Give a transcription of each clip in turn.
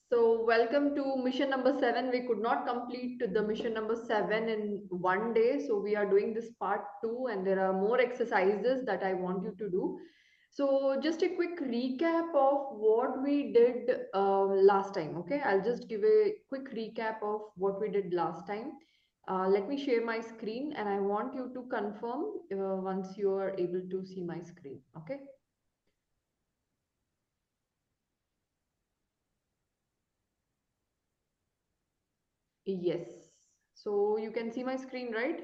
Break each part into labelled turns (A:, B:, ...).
A: So welcome to mission number 7. We could not complete the mission number 7 in one day. So we are doing this part 2 and there are more exercises that I want you to do. So just a quick recap of what we did last time. Okay, I'll just give a quick recap of what we did last time. Let me share my screen and I want you to confirm once you are able to see my screen. Okay. Yes. So you can see my screen, right?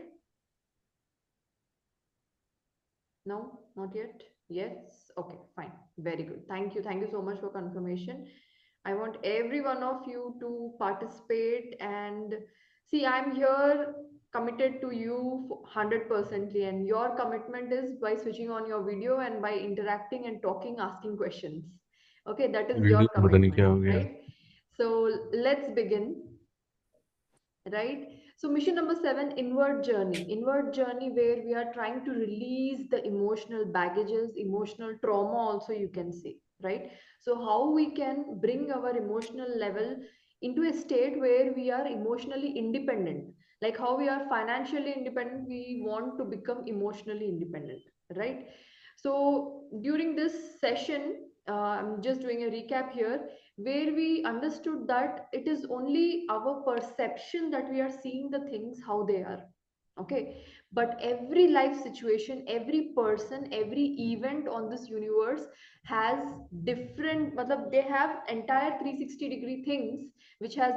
A: No, not yet. Yes. Okay, fine. Very good. Thank you. Thank you so much for confirmation. I want every one of you to participate and see, I'm here committed to you 100%, and your commitment is by switching on your video and by interacting and talking, asking questions. Okay, that is your
B: video पता नहीं क्या
A: commitment,
B: हो गया
A: right? So let's begin. Right, so mission number 7, inward journey, where we are trying to release the emotional baggages, emotional trauma also, you can say, right? So how we can bring our emotional level into a state where we are emotionally independent, like how we are financially independent, we want to become emotionally independent, right? So during this session, I'm just doing a recap here, where we understood that it is only our perception that we are seeing the things how they are. Okay, but every life situation, every person, every event on this universe has different, matlab, they have entire 360-degree things, which has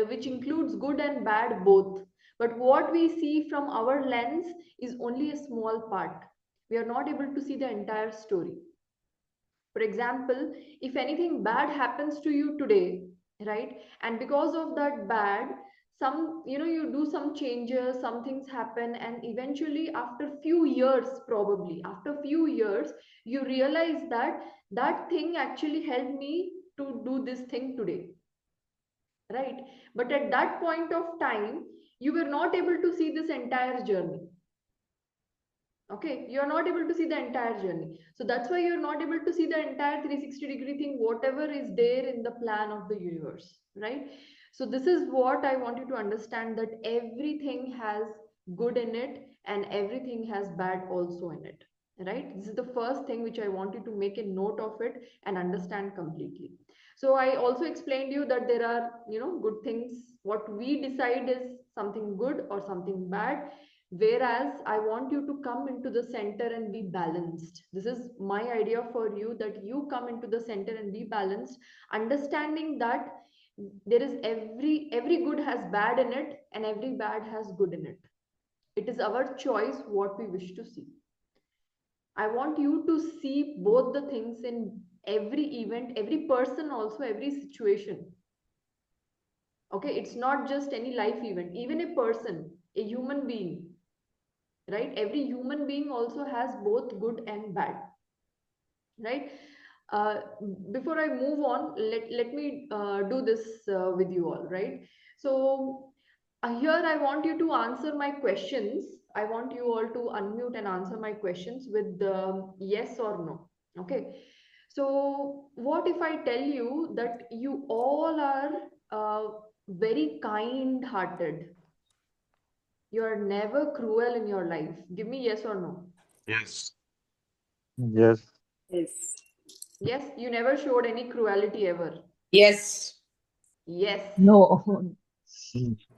A: which includes good and bad both. But what we see from our lens is only a small part. We are not able to see the entire story. For example, if anything bad happens to you today, right, and because of that bad, some, you do some changes, some things happen, and eventually after few years, probably after few years, you realize that that thing actually helped me to do this thing today, right? But at that point of time, you were not able to see this entire journey. Okay, you're not able to see the entire journey, so that's why you're not able to see the entire 360-degree thing, whatever is there in the plan of the universe, right? So this is what I want you to understand, that everything has good in it and everything has bad also in it, right? This is the first thing which I want you to make a note of it and understand completely. So I also explained you that there are, good things, what we decide is something good or something bad. Whereas I want you to come into the center and be balanced. This is my idea for you, that you come into the center and be balanced, understanding that there is every good has bad in it and every bad has good in it. It is our choice what we wish to see. I want you to see both the things in every event, every person, also every situation. Okay, it's not just any life event, even a person, a human being, right? Every human being also has both good and bad, right? uh, Before I move on, let me do this with you all, right? So here I want you to answer my questions. I want you all to unmute and answer my questions with yes or no. Okay, so what if I tell you that you all are very kind hearted, you are never cruel in your life? Give me yes or no.
B: Yes.
C: Yes.
D: Yes.
A: Yes, you never showed any cruelty ever.
D: Yes.
A: Yes.
E: No,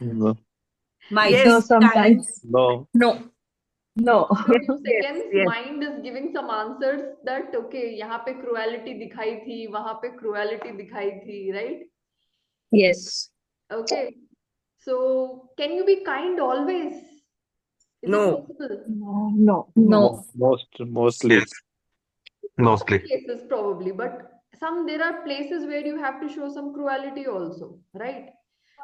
C: No.
D: Might
E: no,
D: be
C: Yes.
E: sometimes.
D: times.
C: No.
D: No.
E: No.
A: For a few
D: Yes.
A: seconds,
D: Yes.
A: mind is giving some answers that okay, यहाँ पे cruelty दिखाई थी, वहाँ पे cruelty दिखाई थी, right?
D: Yes.
A: Okay. So can you be kind always? Is it
D: No.
A: possible?
E: No, no, no.
D: No.
C: Mostly.
B: Yes. Mostly.
A: Some cases probably, but some, there are places where you have to show some cruelty also, right?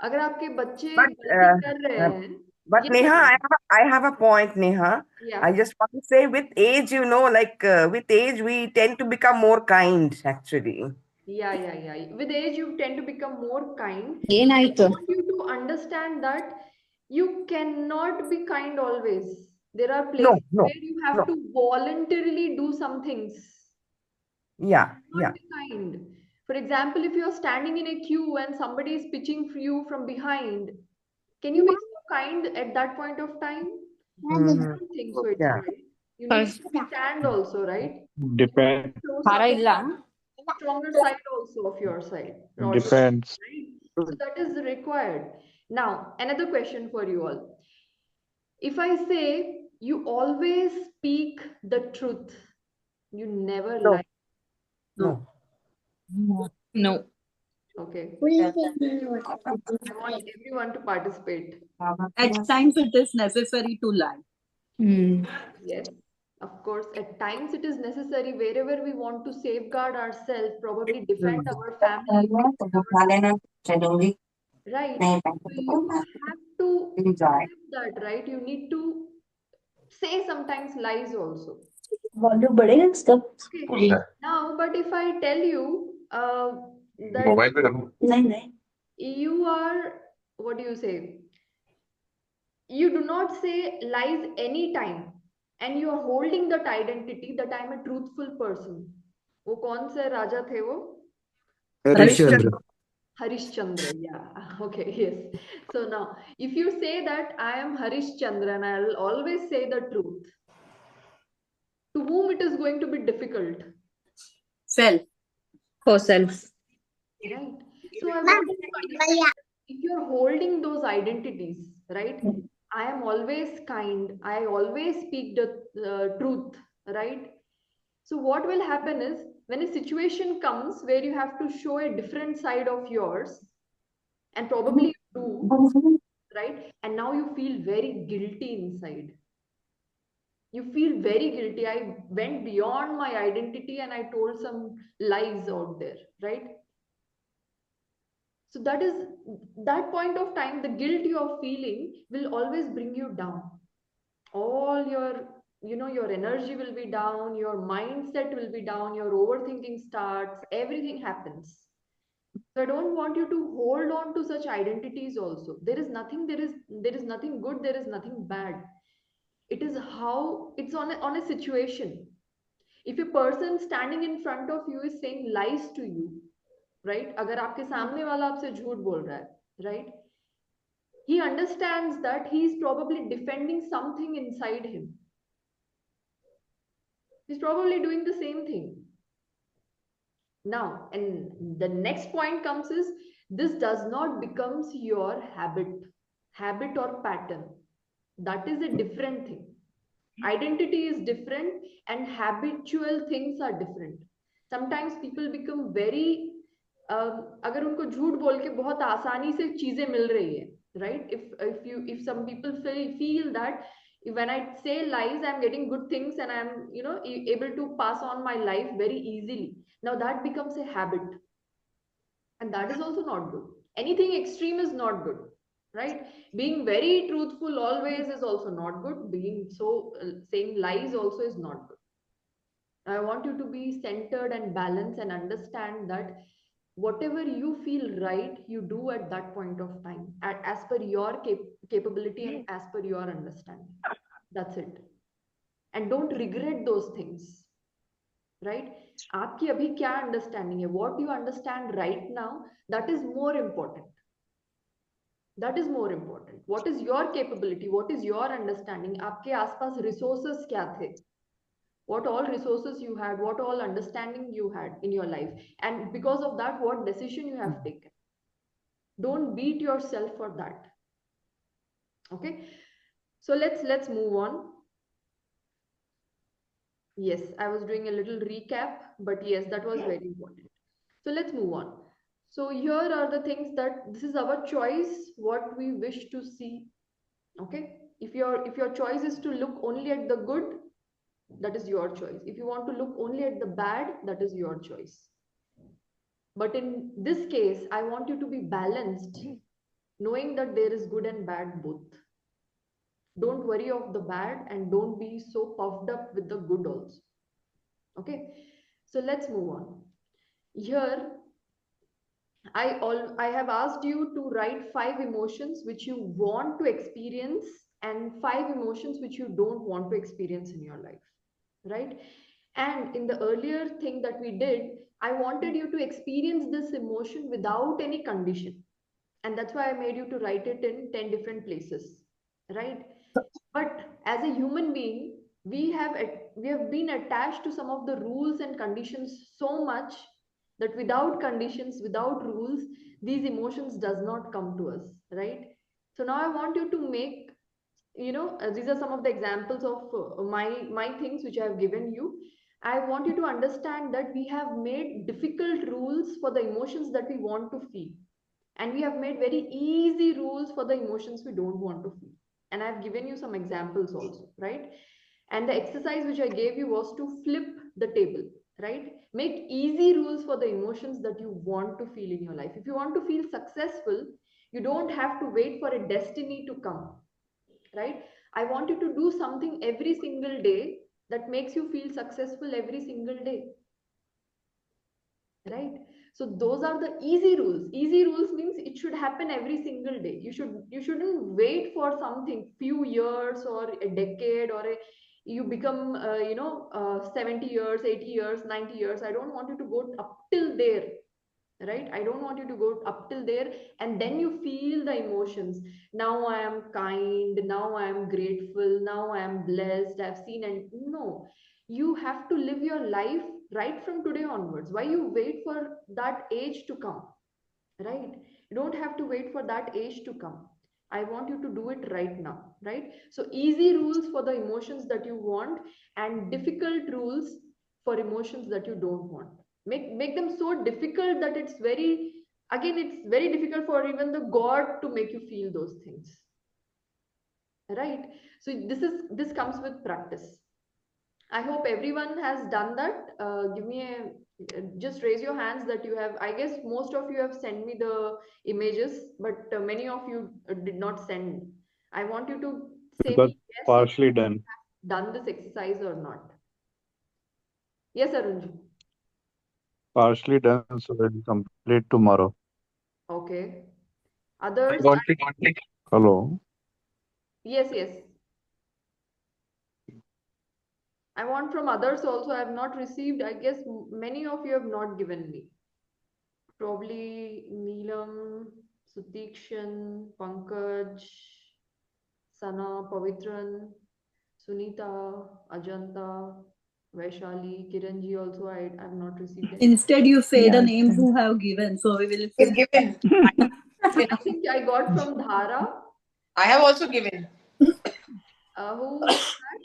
A: अगर आपके बच्चे
D: But
A: गलती कर रहे हैं,
D: but
A: yes
D: Neha,
A: or no?
D: I have a point, Neha.
A: Yeah.
D: I just want to say, with age, with age, we tend to become more kind, actually.
A: Yeah. With age, you tend to become more kind. I
D: ಏನಾಯ್ತು?
A: want you to understand that you cannot be kind always. There are places
D: No, no,
A: where you have
D: no.
A: to voluntarily do some things.
D: Yeah,
A: Not
D: yeah.
A: be kind. For example, if you're standing in a queue and somebody is pitching for you from behind, can you be so kind at that point of time? I don't think so. It's
D: Yeah.
A: right. You need to stand also, right?
C: Depends.
A: Show some stronger side also of your side. Or
C: Depends.
A: right? So that is required. Now, another question for you all. If I say you always speak the truth, you never
D: No.
A: lie.
D: No.
E: No.
A: Okay. I want everyone to participate.
E: At times it is necessary to lie.
A: Yes. Of course, at times it is necessary wherever we want to safeguard ourselves, probably defend our family, right? So you have to accept that, right? You need to say sometimes lies also. Okay. Now, but if I tell you that
B: mobile पे रखो
A: you are, what do you say? You do not say lies anytime, and you are holding that identity that I'm a truthful person. वो कौन से राजा थे वो?
C: Harishchandra.
A: Harishchandra, yeah. Okay, yes. So now, if you say that I am Harishchandra and I'll always say the truth, to whom it is going to be difficult,
E: Self. For self.
A: right? So I want you to understand if you're holding those identities, right? I am always kind, I always speak the truth, right? So what will happen is when a situation comes where you have to show a different side of yours, and probably you do, right? And now you feel very guilty inside. You feel very guilty. I went beyond my identity and I told some lies out there, right? So that is that point of time, the guilt you are feeling will always bring you down. All your, your energy will be down, your mindset will be down, your overthinking starts, everything happens. So I don't want you to hold on to such identities also. There is nothing good, there is nothing bad. It is how it's on a situation. If a person standing in front of you is saying lies to you, right? अगर आपके सामने वाला आपसे झूठ बोल रहा है, right? He understands that he is probably defending something inside him. He's probably doing the same thing. Now, and the next point comes is this does not becomes your habit or pattern. That is a different thing. Identity is different and habitual things are different. Sometimes people become very अगर उनको झूठ बोल के बहुत आसानी से चीजें मिल रही है, right? If some people feel that when I say lies I'm getting good things and I'm able to pass on my life very easily, now that becomes a habit, and that is also not good. Anything extreme is not good, right? Being very truthful always is also not good. Being so saying lies also is not good. I want you to be centered and balanced and understand that whatever you feel right, you do at that point of time, as per your capability and as per your understanding. That's it. And don't regret those things, right? आपकी अभी क्या understanding है? What you understand right now, that is more important. That is more important. What is your capability? What is your understanding? आपके आसपास resources क्या थे? What all resources you had, what all understanding you had in your life, and because of that what decision you have taken. Don't beat yourself for that. Okay, so let's move on. Yes, I was doing a little recap, but yes, that was very important. So let's move on. So here are the things that this is our choice, what we wish to see. Okay, if your choice is to look only at the good, that is your choice. If you want to look only at the bad, that is your choice. But in this case, I want you to be balanced, knowing that there is good and bad both. Don't worry of the bad and don't be so puffed up with the good also. Okay, so let's move on. Here, I have asked you to write 5 emotions which you want to experience and 5 emotions which you don't want to experience in your life, right? And in the earlier thing that we did, I wanted you to experience this emotion without any condition. And that's why I made you to write it in 10 different places, right? But as a human being, we have been attached to some of the rules and conditions so much that without conditions, without rules, these emotions does not come to us, right? So now I want you to make, these are some of the examples of my things which I have given you. I want you to understand that we have made difficult rules for the emotions that we want to feel, and we have made very easy rules for the emotions we don't want to feel. And I've given you some examples also, right? And the exercise which I gave you was to flip the table, right? Make easy rules for the emotions that you want to feel in your life. If you want to feel successful, you don't have to wait for a destiny to come, right? I want you to do something every single day that makes you feel successful every single day, right? So those are the easy rules. Easy rules means it should happen every single day. You shouldn't wait for something few years or a decade, or you become 70 years, 80 years, 90 years. I don't want you to go up till there, right? I don't want you to go up till there and then you feel the emotions. Now I am kind, now I am grateful, now I am blessed, I've seen. And no, you have to live your life right from today onwards. Why you wait for that age to come, right? You don't have to wait for that age to come. I want you to do it right now, right? So easy rules for the emotions that you want, and difficult rules for emotions that you don't want. Make them so difficult that it's very, again, it's very difficult for even the god to make you feel those things, right? So this comes with practice. I hope everyone has done that. Give me just raise your hands that you have. I guess most of you have sent me the images, but many of you did not send. I want you to say
C: Because
A: me yes if
C: partially
A: you
C: done.
A: have done this exercise or not. Yes, Arunji.
C: Partially done, so we'll complete tomorrow.
A: Okay.
B: I
A: Others?
B: want to.
C: Hello.
A: Yes, yes. I want from others also. I have not received. I guess many of you have not given me. Probably Neelam, Sutikshan, Pankaj, Sana, Pavitran, Sunita, Ajanta, Vaishali, Kiranji also. I have not received any.
E: Instead, you say the
F: Yeah.
E: names who have given, so we will
F: Is
E: fill.
F: given.
A: I think I got from Dhara.
F: I have also given.
A: Who was that?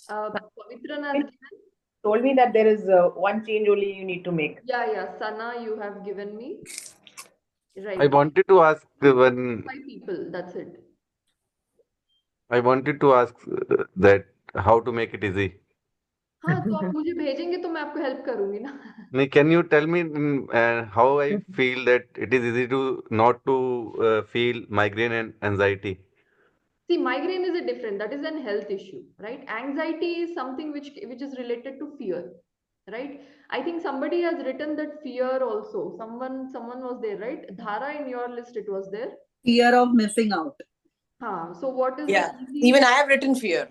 A: Pavitran has given.
F: Told me that there is one change only you need to make.
A: Yeah, yeah. Sana, you have given me.
B: I
A: Right.
B: wanted to ask one.
A: 5 people. That's it.
B: I wanted to ask that how to make it easy.
A: हाँ, तो आप मुझे भेजेंगे तो मैं आपको help करूंगी ना.
B: Can you tell me how I feel that it is easy to not to feel migraine and anxiety?
A: See, migraine is a different, that is an health issue, right? Anxiety is something which is related to fear, right? I think somebody has written that fear also. Someone was there, right? Dhara, in your list it was there.
E: Fear of missing out.
A: So what is the
F: Yeah.
A: easy,
F: Even I have written fear.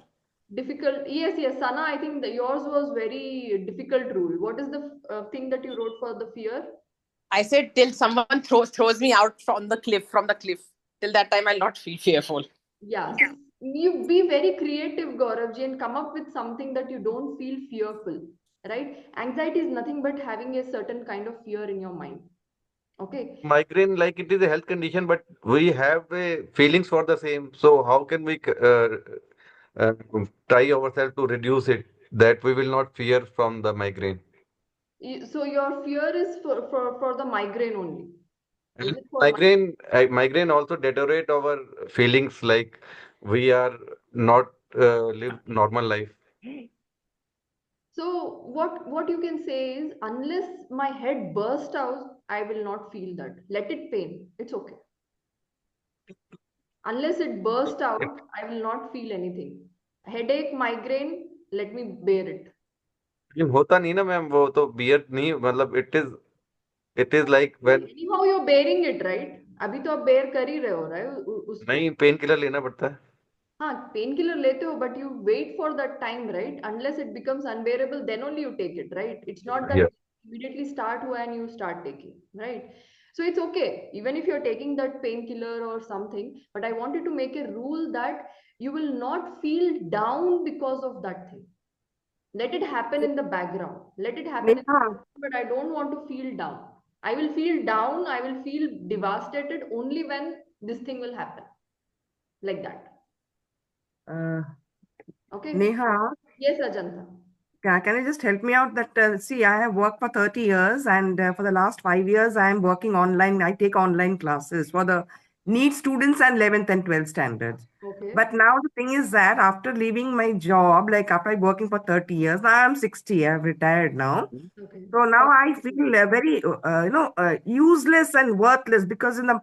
A: difficult? Yes, yes, Sana, I think yours was very difficult rule. What is the thing that you wrote for the fear?
F: I said till someone throws me out from the cliff. Till that time, I'll not feel fearful.
A: Yeah, you be very creative, Gauravji, and come up with something that you don't feel fearful, right? Anxiety is nothing but having a certain kind of fear in your mind. Okay.
B: Migraine, like it is a health condition, but we have feelings for the same. So how can we uh, try ourselves to reduce it that we will not fear from the migraine?
A: So your fear is for the migraine only. Is
B: And
A: it for
B: migraine also deteriorate our feelings like we are not live normal life.
A: So what you can say is, unless my head burst out, I will not feel that. Let it pain. It's okay. Unless it burst out, I will not feel anything. Headache, migraine, let me bear it.
B: लेकिन होता नहीं ना ma'am वो तो beer नहीं मतलब it is like when
A: Anyhow, you're bearing it, right? अभी तो आप bear कर ही रहे हो, right?
B: नहीं पेन किलर लेना पड़ता है
A: हाँ, painkiller लेते हो, but you wait for that time, right? Unless it becomes unbearable, then only you take it, right? It's not that
B: Yeah.
A: immediately start हुआ and you start taking, right? So it's okay, even if you're taking that painkiller or something, but I wanted to make a rule that you will not feel down because of that thing. Let it happen in the background. Let it happen in the
D: Neha,
A: background, but I don't want to feel down. I will feel down, I will feel devastated only when this thing will happen. Like that.
D: uh,
A: Okay?
D: Neha,
A: Yes, Ajanta.
D: can you just help me out that, see, I have worked for 30 years and for the last 5 years, I am working online. I take online classes for the NEET students and 11th and 12th standards.
A: Okay.
D: But now the thing is that after leaving my job, like after working for 30 years, now I'm 60, I've retired now.
A: Okay.
D: So now I feel very, useless and worthless because in the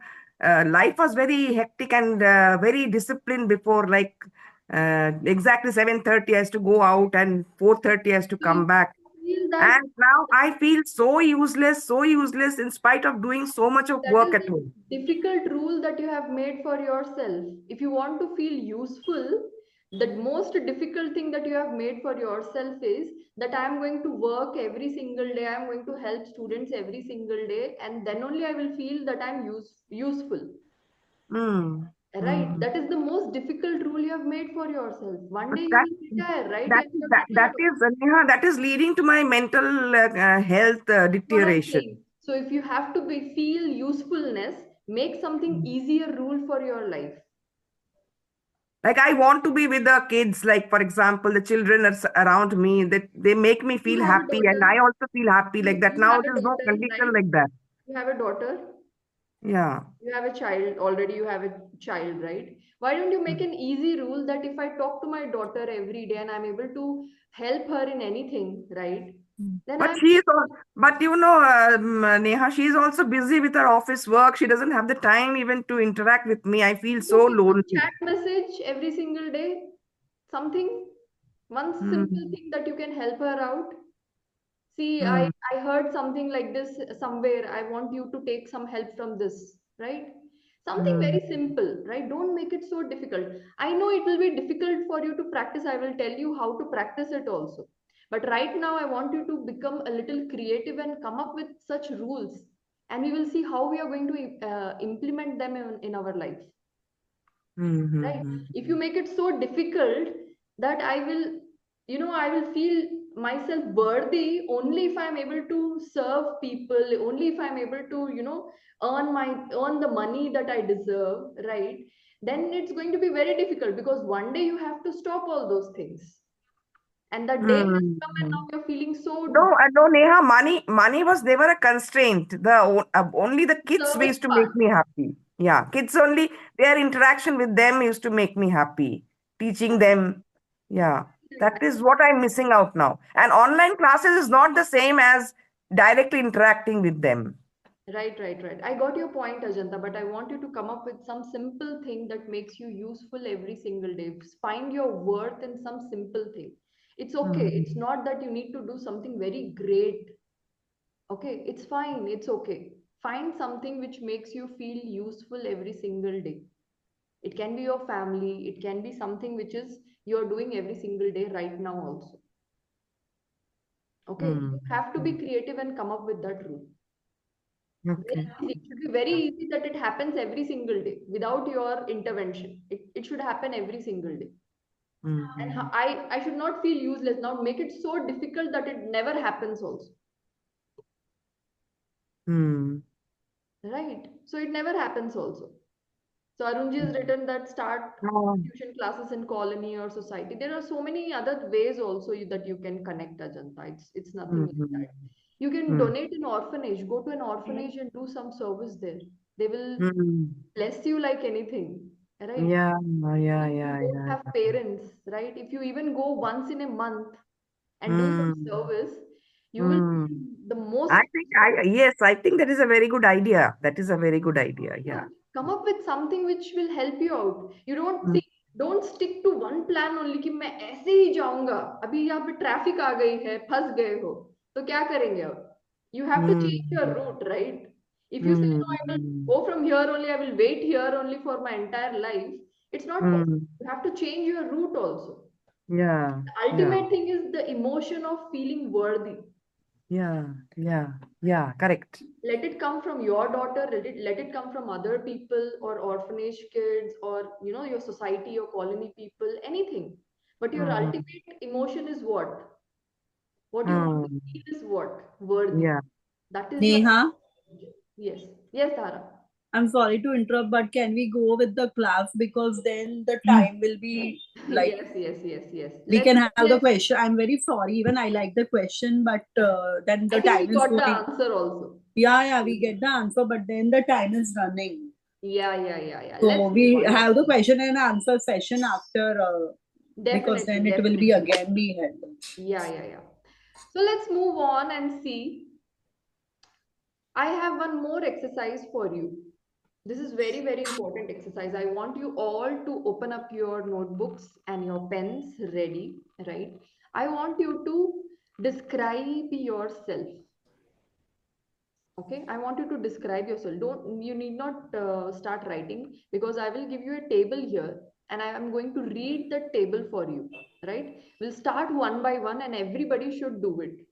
D: life was very hectic and very disciplined before. Like exactly 7:30 has to go out and 4:30 has to
A: So if
D: come back.
A: you feel that
D: And now I feel so useless in spite of doing so much of
A: that is
D: work at
A: the
D: home.
A: difficult rule that you have made for yourself. If you want to feel useful, the most difficult thing that you have made for yourself is that I am going to work every single day, I am going to help students every single day, and then only I will feel that I'm useful.
D: Mm.
A: Right?
D: Mhm.
A: That is the most difficult rule you have made for yourself. One
D: But
A: day you will retire, right?
D: that
A: And you're
D: that
A: retired.
D: is Neha, that is leading to my mental health
A: What I'm
D: deterioration.
A: saying. So if you have to feel usefulness, make something easier rule for your life.
D: Like I want to be with the kids, like for example, the children are around me, that they make me
A: You
D: feel
A: have a
D: happy, and
A: daughter.
D: I also feel happy like that.
A: You
D: Now
A: have
D: there
A: a
D: is no
A: daughter,
D: condition
A: right?
D: like that.
A: You have a daughter.
D: Yeah.
A: You have a child already. You have a child, right? Why don't you make an easy rule that if I talk to my daughter every day and I'm able to help her in anything, right? Then
D: But
A: I'm
D: she is, but Neha, she is also busy with her office work. She doesn't have the time even to interact with me. I feel so
A: okay. One
D: lonely.
A: chat message every single day, something, one simple
D: Mm,
A: thing that you can help her out. See,
D: mm,
A: I heard something like this somewhere. I want you to take some help from this, right? Something
D: mm,
A: very simple, right? Don't make it so difficult. I know it will be difficult for you to practice. I will tell you how to practice it also. But right now, I want you to become a little creative and come up with such rules. And we will see how we are going to implement them in our life,
D: mm,
A: right?
D: mm,
A: If you make it so difficult that I will feel myself worthy only if I'm able to serve people, only if I'm able to earn the money that I deserve, right? Then it's going to be very difficult because one day you have to stop all those things, and that day has
D: mm,
A: come and now
D: mm.
A: you're feeling so
D: No, Neha, money was never a constraint. Only the kids
A: service
D: used to make
A: part.
D: me happy. Yeah, kids only, their interaction with them used to make me happy. Teaching them. Yeah, that is what I'm missing out now. And online classes is not the same as directly interacting with them.
A: Right, right, right. I got your point, Ajanta, but I want you to come up with some simple thing that makes you useful every single day. Find your worth in some simple thing. It's okay. It's
D: Mm,
A: not that you need to do something very great. Okay, it's fine. It's okay. Find something which makes you feel useful every single day. It can be your family, it can be something which is you're doing every single day right now also. Okay,
D: mm,
A: you have to be
D: mm.
A: creative and come up with that rule. Very
D: Okay.
A: easy. It should be very easy that it happens every single day without your intervention. It should happen every single day. And
D: Mm,
A: I should not feel useless. Now make it so difficult that it never happens also.
D: mm,
A: Right? So it never happens also. So Arunji has written that start
D: mm.
A: tuition classes in colony or society. There are so many other ways also that you can connect, Ajanta. It's nothing
D: Mm,
A: like
D: mm,
A: that. You can
D: mm,
A: donate in orphanage. Go to an orphanage and do some service there. They will
D: mm.
A: bless you like anything, right?
D: Yeah, yeah,
A: If you
D: yeah,
A: don't
D: yeah,
A: have
D: yeah.
A: parents, right? If you even go once in a month and do some
D: Mm,
A: service, you will
D: mm.
A: feel the most.
D: I think that is a very good idea. That is a very good idea.
A: Yeah,
D: Yeah.
A: come up with something which will help you out. You don't
D: Mm,
A: see, don't stick to one plan only कि मैं ऐसे ही जाऊंगा. अभी यहाँ पे traffic आ गई है, फंस गए हो, तो क्या करेंगे अब? You have to change your
D: mm,
A: route, right? If you say
D: mm,
A: no, I will
D: mm,
A: go from here only, I will wait here only for my entire life. It's not
D: Mm.
A: possible. You have to change your route also.
D: Yeah.
A: The ultimate thing is the emotion of feeling worthy.
D: Yeah. Correct.
A: Let it come from your daughter, let it come from other people or orphanage kids or your society or colony people, anything. But your
D: Mm.
A: ultimate emotion is what you want to
D: Mm.
A: feel is what? Worthy.
D: Yeah.
A: That is your
E: Neha,
A: yes. Yes, Tara.
E: I'm sorry to interrupt, but can we go with the class, because then the time will be like
A: Yes.
E: we can have the
A: Let's
E: question. I'm very sorry. Even I like the question, but then
A: I
E: the
A: think we
E: time is
A: got the
E: going.
A: answer also.
E: Yeah, we get the answer, but then the time is running.
A: Yeah.
E: So
A: Let's move
E: we
A: on.
E: have the question and answer session after, because then it will be
A: Definitely.
E: again be held.
A: Yeah. So let's move on and see. I have one more exercise for you. This is very important exercise. I want you all to open up your notebooks and your pens ready, right? I want you to describe yourself. Okay, I want you to describe yourself. You need not start writing, because I will give you a table here and I am going to read the table for you, right? We'll start one by one and everybody should do it.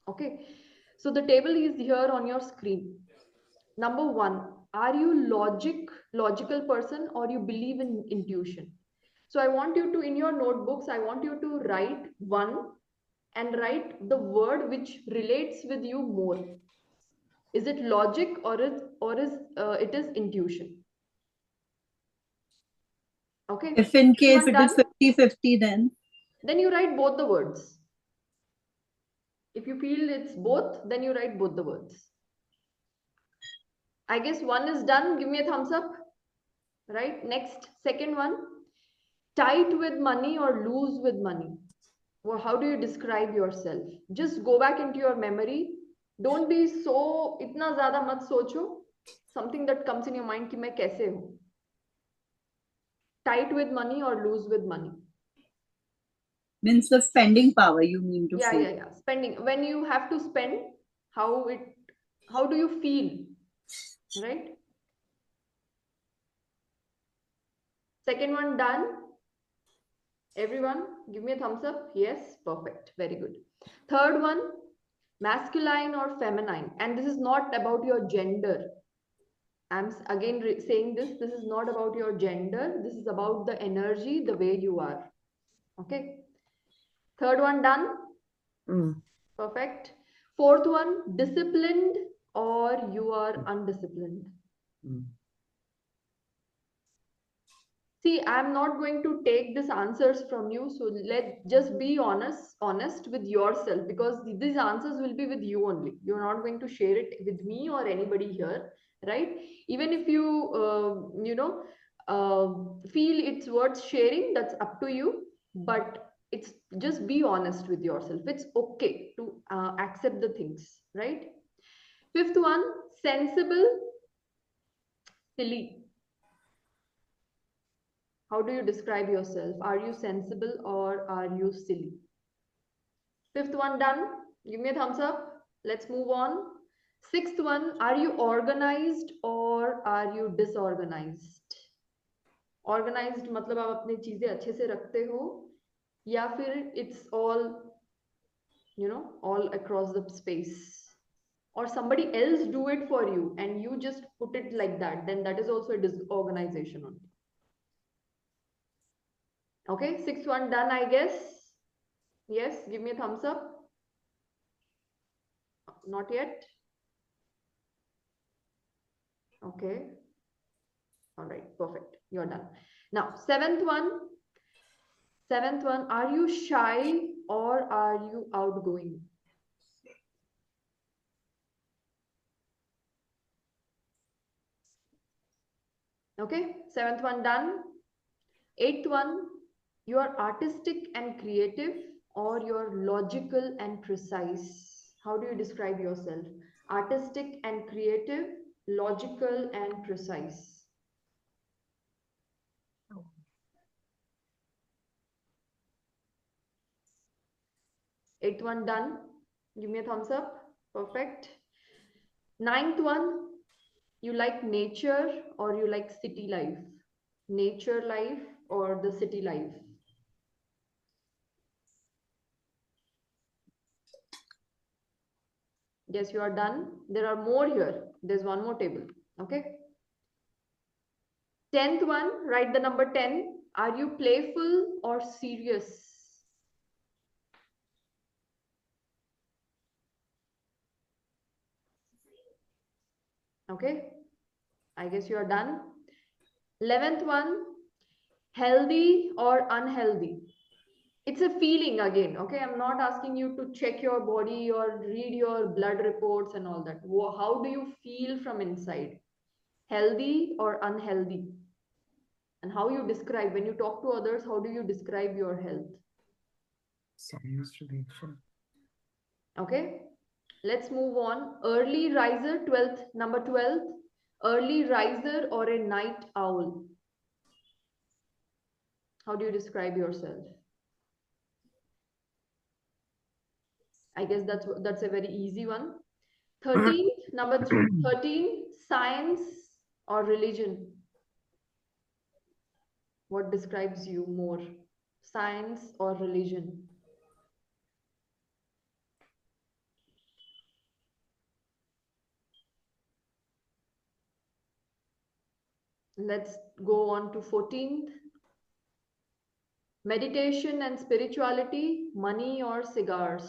A: Okay, so the table is here on your screen. Number one, are you logical person, or you believe in intuition? So I want you to, in your notebooks, I want you to write one and write the word which relates with you more. Is it logic, or is it is intuition? Okay.
E: If in case
A: Everyone
E: it is
A: done?
E: 50-50, then
A: Then you write both the words. If you feel it's both, then you write both the words. I guess one is done. Give me a thumbs up. Right. Next, second one. Tight with money or loose with money? Well, how do you describe yourself? Just go back into your memory. Don't be so itna zyada mat socho. Something that comes in your mind ki main kaise hu. Tight with money or loose with money?
E: means the spending power, you mean to
A: Yeah.
E: say.
A: Spending. When you have to spend, how do you feel? Right? Second one done. Everyone, give me a thumbs up. Yes, perfect. Very good. Third one, masculine or feminine. And this is not about your gender. I'm again saying this. This is not about your gender. This is about the energy, the way you are. Okay. Third one done.
D: Mm.
A: Perfect. Fourth one, disciplined or you are undisciplined.
D: Mm.
A: See, I'm not going to take these answers from you. So let just be honest with yourself, because these answers will be with you only. You're not going to share it with me or anybody here, right? Even if you, feel it's worth sharing, that's up to you. But it's just be honest with yourself. It's okay to accept the things, right? Fifth one, sensible, silly. How do you describe yourself? Are you sensible or are you silly? Fifth one done. Give me a thumbs up. Let's move on. Sixth one, are you organized or are you disorganized? Organized मतलब आप अपनी चीजें अच्छे से रखते हो, या फिर it's all across the space, or somebody else do it for you and you just put it like that, then that is also a disorganization only. Okay, sixth one done, I guess. Yes, give me a thumbs up. Not yet. Okay. All right, perfect. You're done. Now, seventh one. Are you shy or are you outgoing? Okay, seventh one done. Eighth one, you are artistic and creative or you're logical and precise. How do you describe yourself? Artistic and creative, logical and precise. Eighth one done. Give me a thumbs up. Perfect. Ninth one, you like nature or you like city life? nature life or the city life? Yes, you are done. There are more here. There's one more table. Okay. 10th one, write the number 10. Are you playful or serious? Okay. I guess you are done. 11th one, healthy or unhealthy? It's a feeling again. Okay. I'm not asking you to check your body or read your blood reports and all that. How do you feel from inside? Healthy or unhealthy? And how you describe, when you talk to others, how do you describe your health? Okay, let's move on. Early riser, 12th, number 12. Early riser or a night owl? How do you describe yourself? I guess that's a very easy one. 13th, number 13, science or religion? What describes you more? Science or religion? Let's go on to 14th. Meditation and spirituality, money or cigars?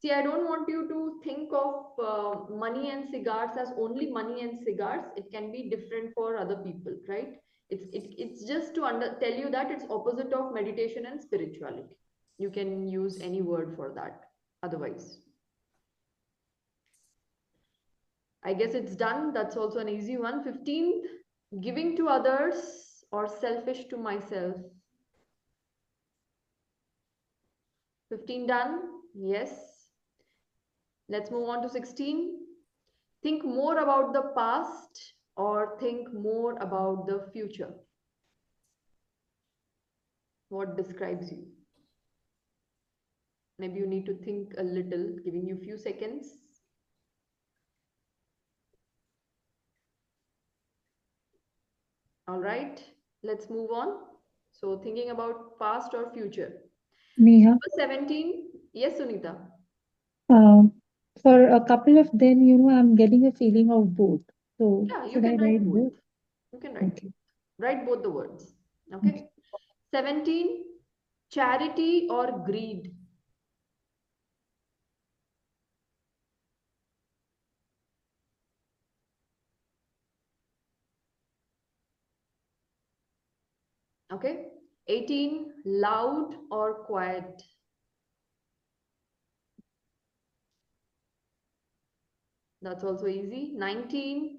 A: See, I don't want you to think of money and cigars as only money and cigars. It can be different for other people, right? It's just to tell you that it's opposite of meditation and spirituality. You can use any word for that. Otherwise, I guess it's done. That's also an easy one. 15th, giving to others or selfish to myself? 15 done. Yes. Let's move on to 16. Think more about the past or think more about the future? What describes you? Maybe you need to think a little, giving you a few seconds. All right, let's move on. So thinking about past or future.
G: Nehha,
A: 17. Yes, Sunita.
G: um, for a couple of them, I'm getting a feeling of both. So
A: Yeah, you
G: should I
A: can write
G: write both?
A: both. You can write
G: Okay.
A: both. Write both the words.
G: Okay.
A: Okay. 17. Charity or greed? Okay. 18. Loud or quiet? That's also easy. 19.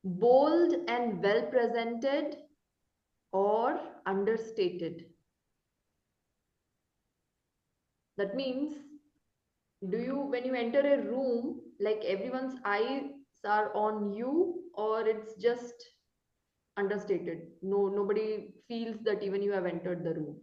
A: Bold and well presented or understated? That means, when you enter a room, like everyone's eyes are on you, or it's just understated? No, nobody feels that even you have entered the room.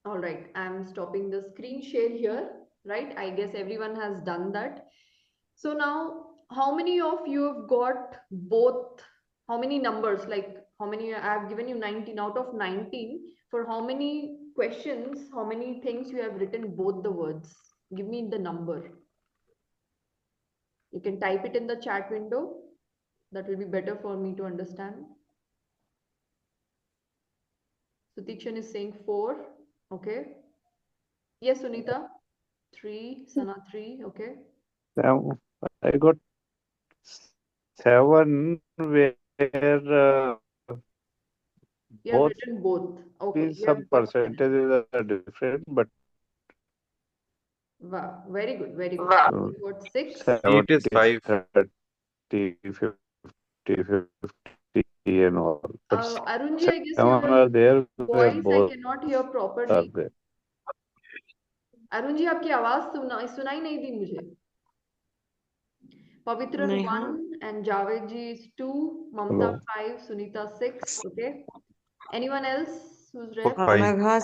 A: All right, I'm stopping the screen share here, right? I guess everyone has done that. So now, how many of you have got both? How many numbers? Like how many? I have given you 19 out of 19. For how many questions, how many things you have written both the words? Give me the number. You can type it in the chat window. That will be better for me to understand. Sutikshan is saying 4. Okay. Yes, Sunita. 3. Sana 3. Okay.
C: I got 7 where
A: You have
C: both
A: written both. Okay. You
C: some
A: have got 7.
C: percentages are different, but
A: Wow. Very good. Very good.
C: uh,
A: You got 6.
C: 70,
B: It is 5.
C: 30, 50, and all. But
A: Arunji, I guess
C: 7 are there where
A: voice I
C: both
A: cannot hear
C: are
A: properly.
C: there.
A: Arun ji आपकी आवाज सुनाई नहीं दी मुझे. Pavitran
D: Nehha.
A: 1 and Javed ji is 2, Mamta
C: Hello.
A: 5, Sunita 6. Okay. Anyone else who's
B: For
A: rep?
B: 5.
D: Megha,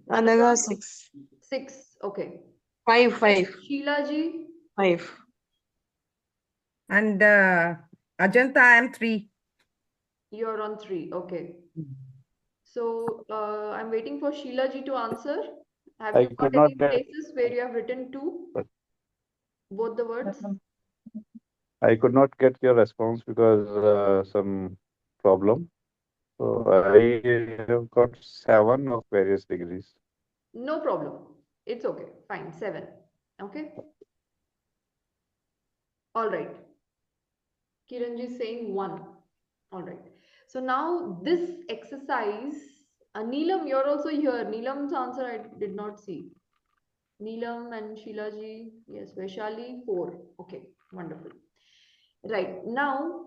H: Another 6.
A: 6. Okay.
H: 5, 5.
A: Sheila ji?
H: 5.
D: And Ajanta, I am 3.
A: You're on 3. Okay. So I'm waiting for Sheila ji to answer. Have
C: I
A: you got
C: could not
A: any
C: get
A: places where you have written 2? Both the words?
C: I could not get your response because some problem. So I have got 7 of various degrees.
A: No problem. It's okay. Fine. 7. Okay. All right. Kiranji is saying 1. All right. So now this exercise, Neelam, you're also here. Neelam's answer I did not see. Neelam and Sheila ji, yes, Vaishali, 4. Okay, wonderful. Right. Now,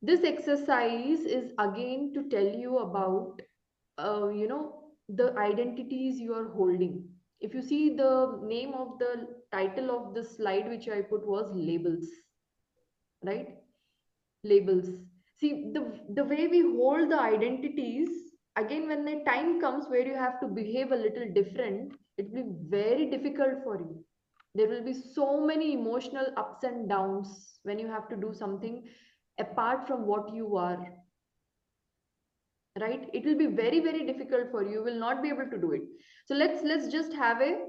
A: this exercise is again to tell you about, the identities you are holding. If you see, the name of the title of the slide which I put was labels, right? Labels. See, the way we hold the identities, again, when the time comes where you have to behave a little different, it will be very difficult for you. There will be so many emotional ups and downs when you have to do something apart from what you are, right? It will be very, very difficult for you. You will not be able to do it. So let's just have a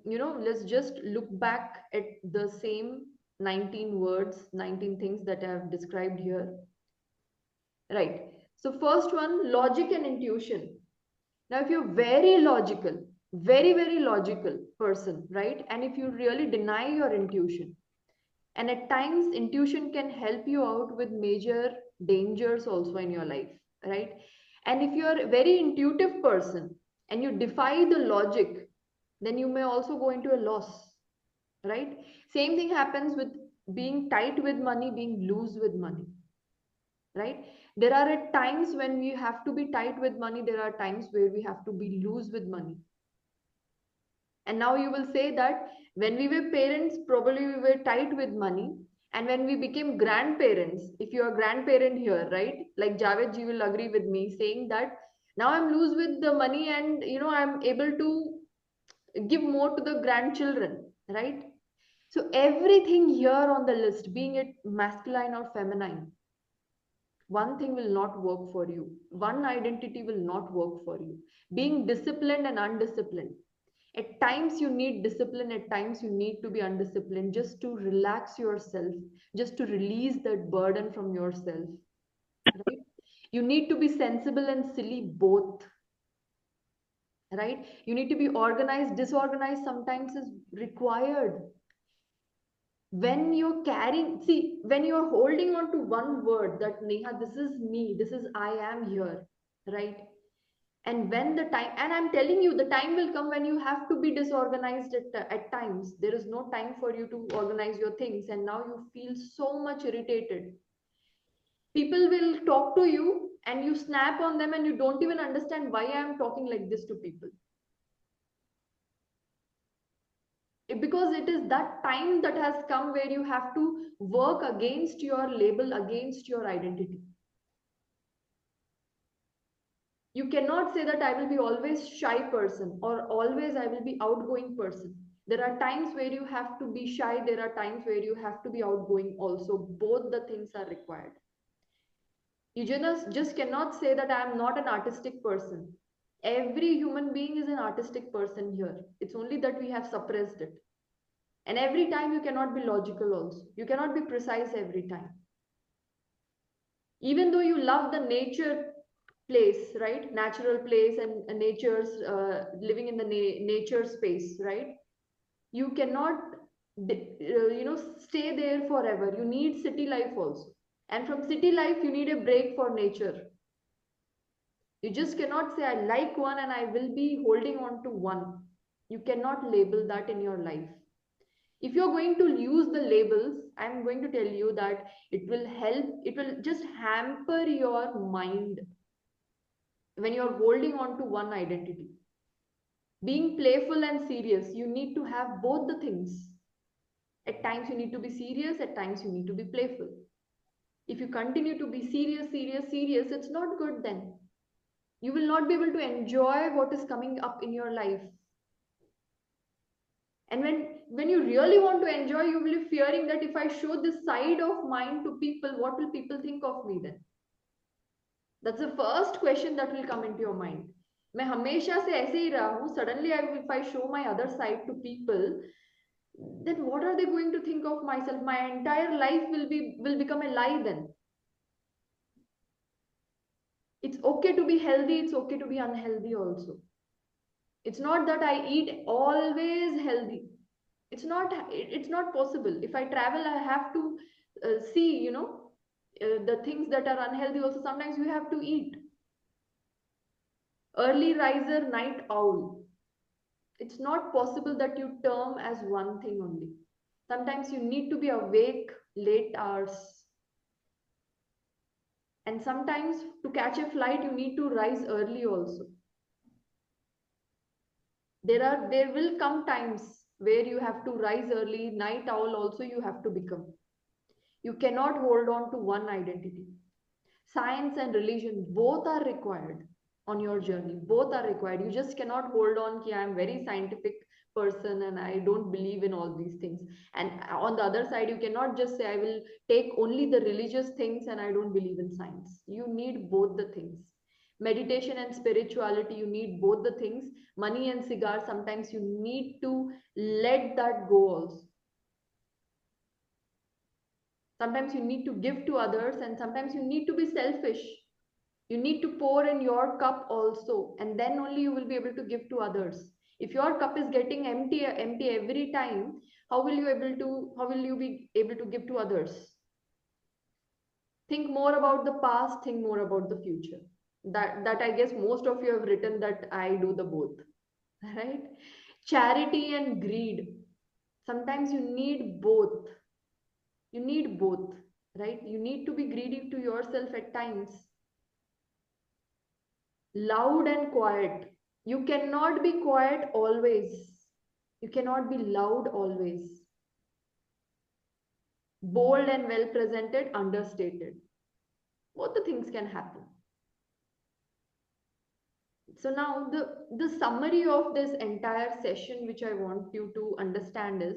A: let's just look back at the same 19 words, 19 things that I have described here. Right. So first one, logic and intuition. Now, if you're very logical, very, very logical person, right? And if you really deny your intuition, and at times intuition can help you out with major dangers also in your life, right? And if you're a very intuitive person and you defy the logic, then you may also go into a loss, right? Same thing happens with being tight with money, being loose with money, right? There are at times when we have to be tight with money, there are times where we have to be loose with money. And now you will say that when we were parents, probably we were tight with money. And when we became grandparents, if you are a grandparent here, right? Like Javed ji will agree with me saying that now I'm loose with the money and I'm able to give more to the grandchildren, right? So everything here on the list, being it masculine or feminine, one thing will not work for you. One identity will not work for you. Being disciplined and undisciplined. At times you need discipline, at times you need to be undisciplined just to relax yourself, just to release that burden from yourself. Right? You need to be sensible and silly both. Right? You need to be organized, disorganized sometimes is required. When you're carrying, see, when you're holding on to one word that Neha, this is me, this is I am here, right? And when the time, and I'm telling you, the time will come when you have to be disorganized at times. There is no time for you to organize your things, and now you feel so much irritated. People will talk to you, and you snap on them, and you don't even understand why I am talking like this to people. Because it is that time that has come where you have to work against your label, against your identity. You cannot say that I will be always shy person or always I will be outgoing person. There are times where you have to be shy, there are times where you have to be outgoing also. Both the things are required. You just cannot say that I am not an artistic person. Every human being is an artistic person here. It's only that we have suppressed it. And every time you cannot be logical also. You cannot be precise every time. Even though you love the nature place, right? Natural place and nature's living in the nature space, right? You cannot, stay there forever. You need city life also. And from city life, you need a break for nature. You just cannot say, I like one and I will be holding on to one. You cannot label that in your life. If you're going to use the labels, I'm going to tell you that it will help, it will just hamper your mind when you're holding on to one identity. Being playful and serious, you need to have both the things. At times you need to be serious, at times you need to be playful. If you continue to be serious, serious, serious, it's not good then. You will not be able to enjoy what is coming up in your life. And when you really want to enjoy, you will be fearing that if I show this side of mine to people, what will people think of me then? That's the first question that will come into your mind. मैं हमेशा से ऐसे ही रहा हूँ. Suddenly, if I show my other side to people, then what are they going to think of myself? My entire life will become a lie then. It's okay to be healthy. It's okay to be unhealthy also. It's not that I eat always healthy. It's not possible. If I travel, I have to see, the things that are unhealthy also. Sometimes you have to eat. Early riser, night owl. It's not possible that you term as one thing only. Sometimes you need to be awake late hours. And sometimes to catch a flight, you need to rise early also. There will come times where you have to rise early. Night owl also you have to become. You cannot hold on to one identity. Science and religion both are required on your journey. Both are required. You just cannot hold on ki I am very scientific person and I don't believe in all these things. And on the other side, you cannot just say I will take only the religious things and I don't believe in science. You need both the things. Meditation and spirituality, you need both the things. Money and cigar, sometimes you need to let that go also. Sometimes you need to give to others, and sometimes you need to be selfish. You need to pour in your cup also, and then only you will be able to give to others. If your cup is getting empty every time, how will you be able to give to others? Think more about the past, think more about the future. That I guess most of you have written that I do the both. Right? Charity and greed. Sometimes you need both. You need both, right? You need to be greedy to yourself at times. Loud and quiet. You cannot be quiet always. You cannot be loud always. Bold and well presented, understated. Both the things can happen. So now the summary of this entire session, which I want you to understand is,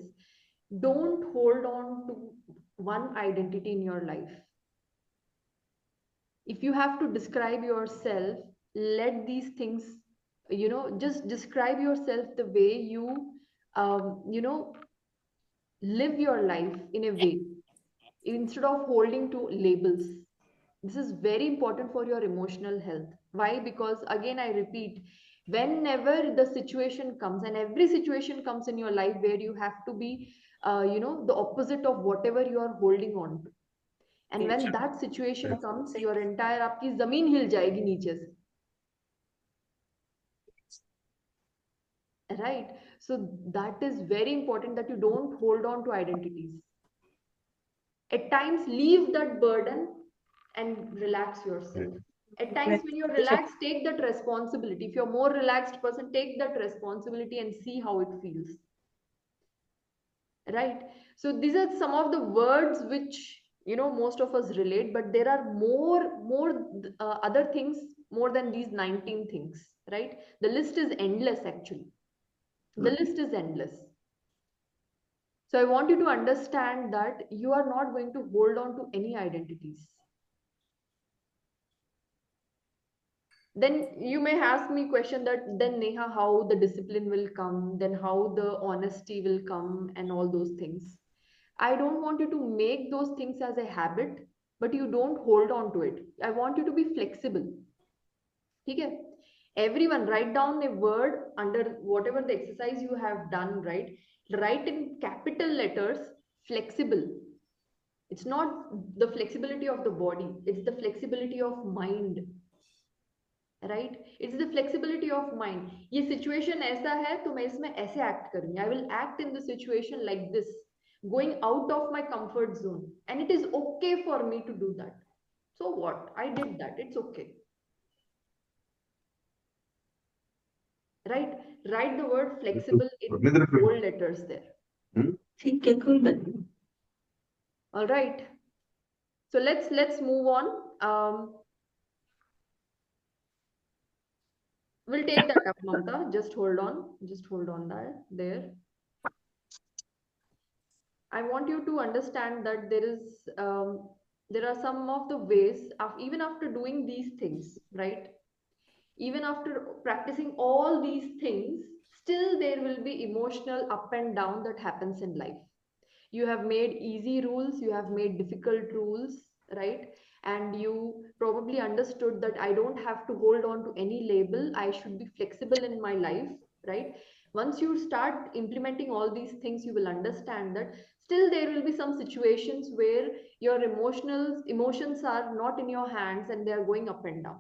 A: don't hold on to one identity in your life. If you have to describe yourself, let these things, just describe yourself the way you, live your life in a way, instead of holding to labels. This is very important for your emotional health. Why? Because again, I repeat, whenever the situation comes, and every situation comes in your life where you have to be, the opposite of whatever you are holding on to. And when that situation comes, your entire आपकी जमीन हिल जाएगी नीचे से. Right? So that is very important, that you don't hold on to identities. At times, leave that burden and relax yourself. At times, when you're relaxed, take that responsibility. If you're more relaxed person, take that responsibility and see how it feels. Right? So these are some of the words which, most of us relate, but there are more other things more than these 19 things, right? The list is endless actually. The list is endless. So I want you to understand that you are not going to hold on to any identities. Then you may ask me question that then Neha, how the discipline will come, then how the honesty will come and all those things. I don't want you to make those things as a habit, but you don't hold on to it. I want you to be flexible. Okay? Everyone write down a word under whatever the exercise you have done, right? Write in capital letters, flexible. It's not the flexibility of the body, it's the flexibility of mind. Right? It's the flexibility of mind. ये situation ऐसा है तो मैं इसमें ऐसे act करूँगी. I will act in the situation like this, going out of my comfort zone, and it is okay for me to do that. So what? I did that. It's okay. Right? Write the word flexible in bold letters there. All right. So let's move on. We'll take that up, Mamta. Just hold on. Just hold on there. I want you to understand that there are some of the ways of, even after doing these things, right? Even after practicing all these things, still there will be emotional up and down that happens in life. You have made easy rules, you have made difficult rules, right? And you probably understood that I don't have to hold on to any label, I should be flexible in my life, right? Once you start implementing all these things, you will understand that still there will be some situations where your emotions are not in your hands and they are going up and down,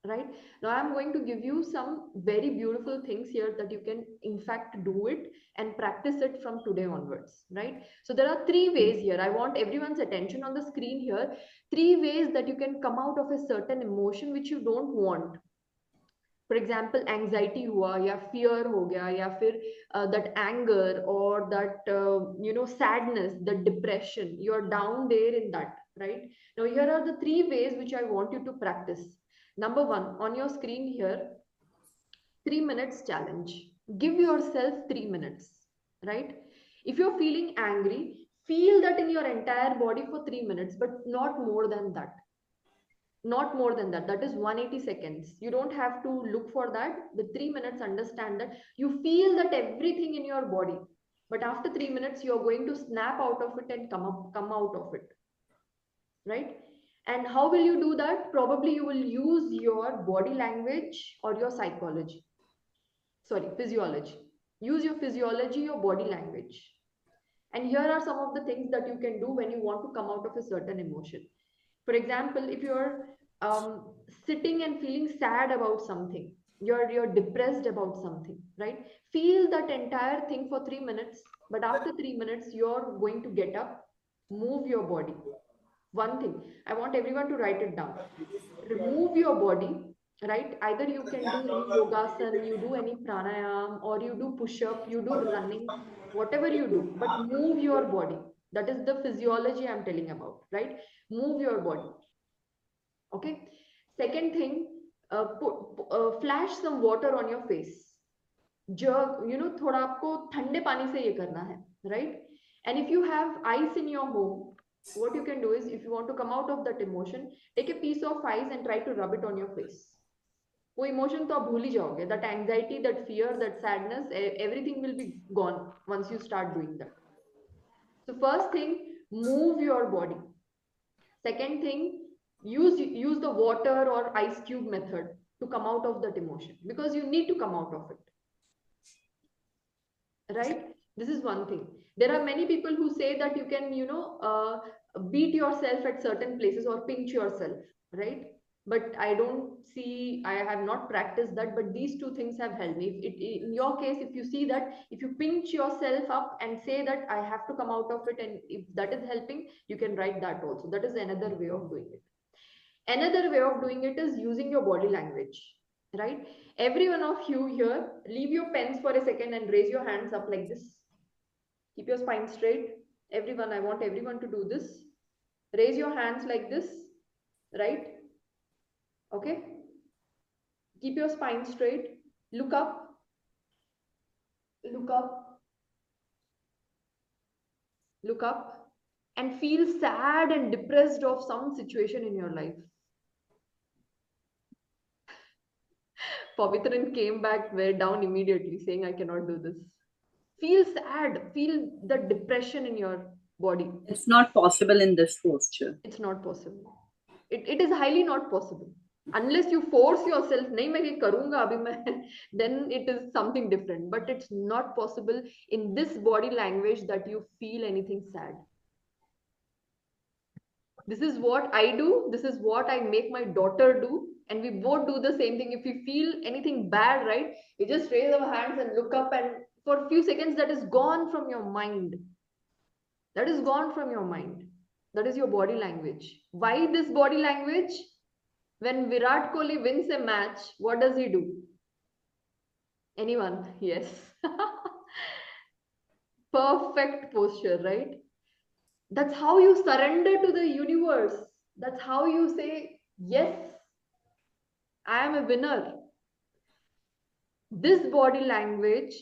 A: right? Now I'm going to give you some very beautiful things here that you can in fact do it and practice it from today onwards, right? So there are three ways here. I want everyone's attention on the screen here. Three ways that you can come out of a certain emotion which you don't want. For example, anxiety हुआ या fear हो गया या फिर that anger or that sadness, the depression, you're down there in that, right? Now here are the three ways which I want you to practice. Number one, on your screen here, 3 minutes challenge. Give yourself 3 minutes, right? If you're feeling angry, feel that in your entire body for 3 minutes, but not more than that. Not more than that. That is 180 seconds. You don't have to look for that. The 3 minutes, understand that you feel that everything in your body. But after 3 minutes, you're going to snap out of it and come out of it, right? And how will you do that? Probably you will use your body language or your psychology. Sorry, physiology. Use your physiology, your body language. And here are some of the things that you can do when you want to come out of a certain emotion. For example, if you're sitting and feeling sad about something, you're depressed about something, right? Feel that entire thing for 3 minutes, but after 3 minutes, you're going to get up, move your body. One thing, I want everyone to write it down. Remove your body, right? Either you can do any yogasan, you do any pranayam, or you do push-up, you do running, whatever you do, but move your body. That is the physiology I'm telling about, right? Move your body. Okay. Second thing, flash some water on your face. Jerk, थोड़ा आपको ठंडे पानी से ये करना है, right? And if you have ice in your home, what you can do is, if you want to come out of that emotion, take a piece of ice and try to rub it on your face. वो emotion तो आप भूल ही जाओगे. That anxiety, that fear, that sadness, everything will be gone once you start doing that. So first thing, move your body. Second thing, use the water or ice cube method to come out of that emotion, because you need to come out of it, right? This is one thing. There are many people who say that you can beat yourself at certain places or pinch yourself, right? But I don't see, I have not practiced that, but these two things have helped me. In your case, if you see that, if you pinch yourself up and say that I have to come out of it, and if that is helping, you can write that also. That is another way of doing it. Another way of doing it is using your body language, right? Every one of you here, leave your pens for a second and raise your hands up like this. Keep your spine straight. Everyone, I want everyone to do this. Raise your hands like this, right? Okay. Keep your spine straight. Look up. Look up. Look up. And feel sad and depressed of some situation in your life. Pavitran came back way down immediately, saying, I cannot do this. Feel sad. Feel the depression in your body.
E: It's not possible in this posture.
A: It's not possible. It is highly not possible. Unless you force yourself, nahi main ye karunga abhi main, then it is something different. But it's not possible in this body language that you feel anything sad. This is what I do. This is what I make my daughter do. And we both do the same thing. If we feel anything bad, right, we just raise our hands and look up, and for a few seconds that is gone from your mind. That is gone from your mind. That is your body language. Why this body language? When Virat Kohli wins a match, what does he do? Anyone? Yes. Perfect posture, right? That's how you surrender to the universe. That's how you say, yes, I am a winner. This body language,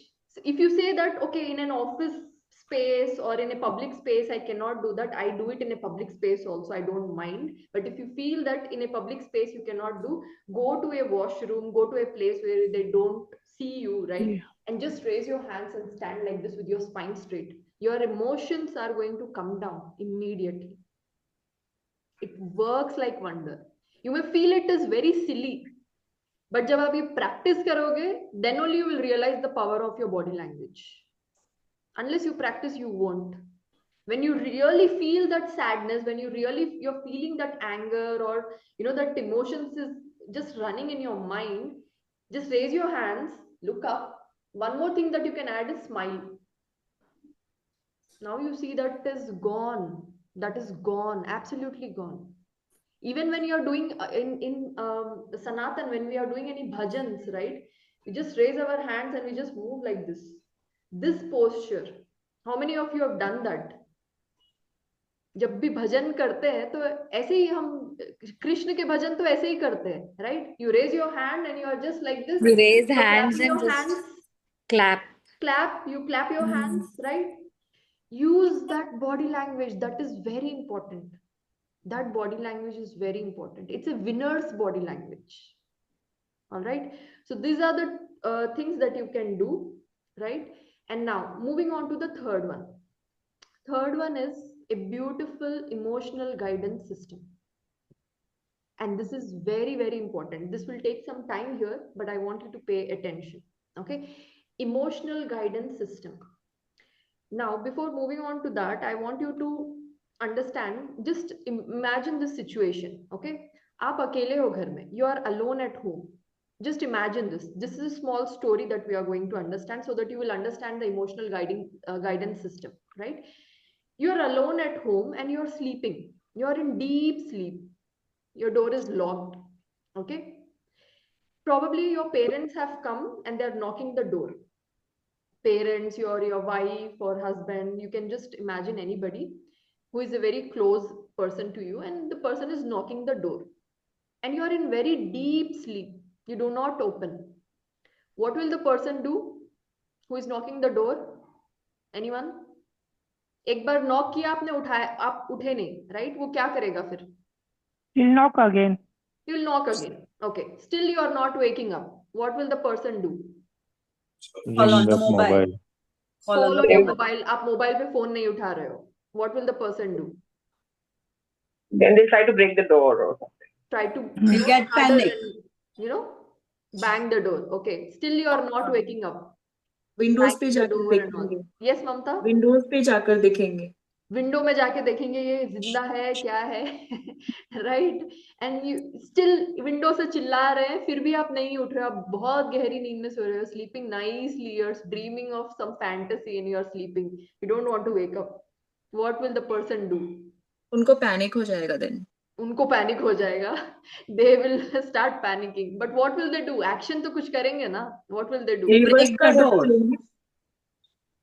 A: if you say that, okay, in an office space or in a public space, I cannot do that, I do it in a public space also, I don't mind. But if you feel that in a public space you cannot do, go to a washroom, go to a place where they don't see you, right?
H: Yeah.
A: And just raise your hands and stand like this with your spine straight. Your emotions are going to come down immediately. It works like wonder. You may feel it is very silly, but जब आप ये practice करोगे, then only you will realize the power of your body language. Unless you practice, you won't. When you really feel that sadness, when you're feeling that anger, or that emotions is just running in your mind, just raise your hands, look up. One more thing that you can add is smile. Now you see that is gone. That is gone, absolutely gone. Even when you're doing in Sanatan, when we are doing any bhajans, right? We just raise our hands and we just move like this. This posture. How many of you have done that? जब भी भजन करते हैं तो ऐसे ही हम कृष्ण के भजन तो ऐसे ही करते हैं, right? You raise your hand and you are just like this.
I: We raise
A: You're
I: hands
A: clapping
I: and
A: your
I: just
A: hands.
I: clap.
A: You clap your hands, right? Use that body language. That is very important. That body language is very important. It's a winner's body language. All right. So these are the things that you can do, right? And now moving on to the third one. Third one is a beautiful emotional guidance system. And this is very, very important. This will take some time here, but I want you to pay attention. Okay. Emotional guidance system. Now, before moving on to that, I want you to understand, just imagine this situation. Okay. आप अकेले हो घर में. You are alone at home. Just imagine this. This is a small story that we are going to understand so that you will understand the emotional guidance system, right? You're alone at home and you're sleeping. You're in deep sleep. Your door is locked. Okay. Probably your parents have come and they're knocking the door. Parents, your wife or husband, you can just imagine anybody who is a very close person to you, and the person is knocking the door. And you are in very deep sleep. You do not open. What will the person do who is knocking the door? Anyone? एक बार knock किया आपने, उठाया, आप उठे नहीं, right? वो क्या करेगा फिर?
H: He'll knock again.
A: He will knock again. Okay. Still you are not waking up. What will the person do?
C: Call on the mobile.
A: Call on the mobile. आप मोबाइल पे फोन नहीं उठा रहे हो. What will the person do?
J: Then they try to break the door or something.
A: Try to
E: get panic.
A: Bang the door. Okay. Still you are not waking up.
K: Windows पे जाकर देखेंगे.
A: Yes, Mamta?
K: Windows पे जाकर देखेंगे.
A: Window में जाके देखेंगे ये जिंदा है क्या है, right? And you still window से चिल्ला रहे हैं, फिर भी आप नहीं उठ रहे हो, आप बहुत गहरी नींद में सो रहे हो, sleeping nicely, you are dreaming of some fantasy and you are sleeping, you don't want to wake up. What will the person do?
K: उनको पैनिक हो जाएगा. देन
A: उनको पैनिक हो जाएगा. They will start panicking. But what will they do? Action तो कुछ करेंगे ना. What will they do?
K: Neighbours का door.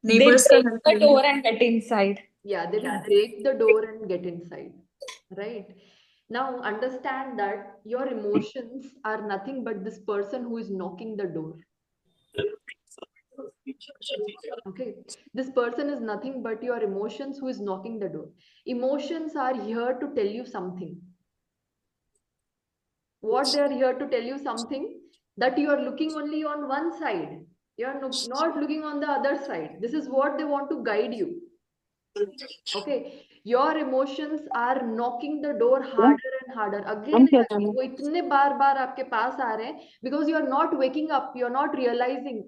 I: Neibors break the door and get inside.
A: Yeah, they will break the door and get inside, right? Now understand that your emotions are nothing but this person who is knocking the door. Okay, this person is nothing but your emotions who is knocking the door. Emotions are here to tell you something. What they are here to tell you something, that you are looking only on one side. You are not looking on the other side. This is what they want to guide you. Okay, your emotions are knocking the door harder and harder, again and again. वो इतने बार आपके पास आ रहे हैं because you are not waking up, you are not realizing,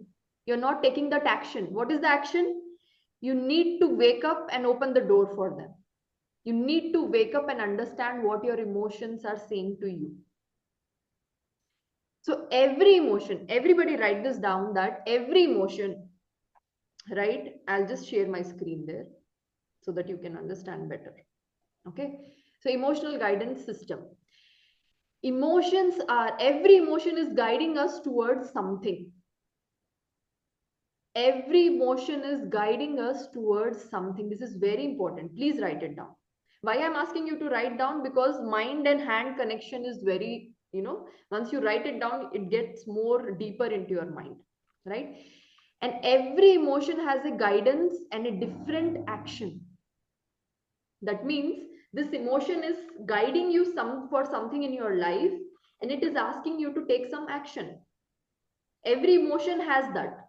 A: you are not taking that action. What is the action? You need to wake up and open the door for them. You need to wake up and understand what your emotions are saying to you. So every emotion, everybody write this down, that every emotion, right? I'll just share my screen there so that you can understand better. Okay, so emotional guidance system. Emotions are, every emotion is guiding us towards something. Every emotion is guiding us towards something. This is very important. Please write it down. Why I'm asking you to write down? Because mind and hand connection is very, once you write it down, it gets more deeper into your mind. right? And every emotion has a guidance and a different action. That means this emotion is guiding you for something in your life, and it is asking you to take some action. Every emotion has that.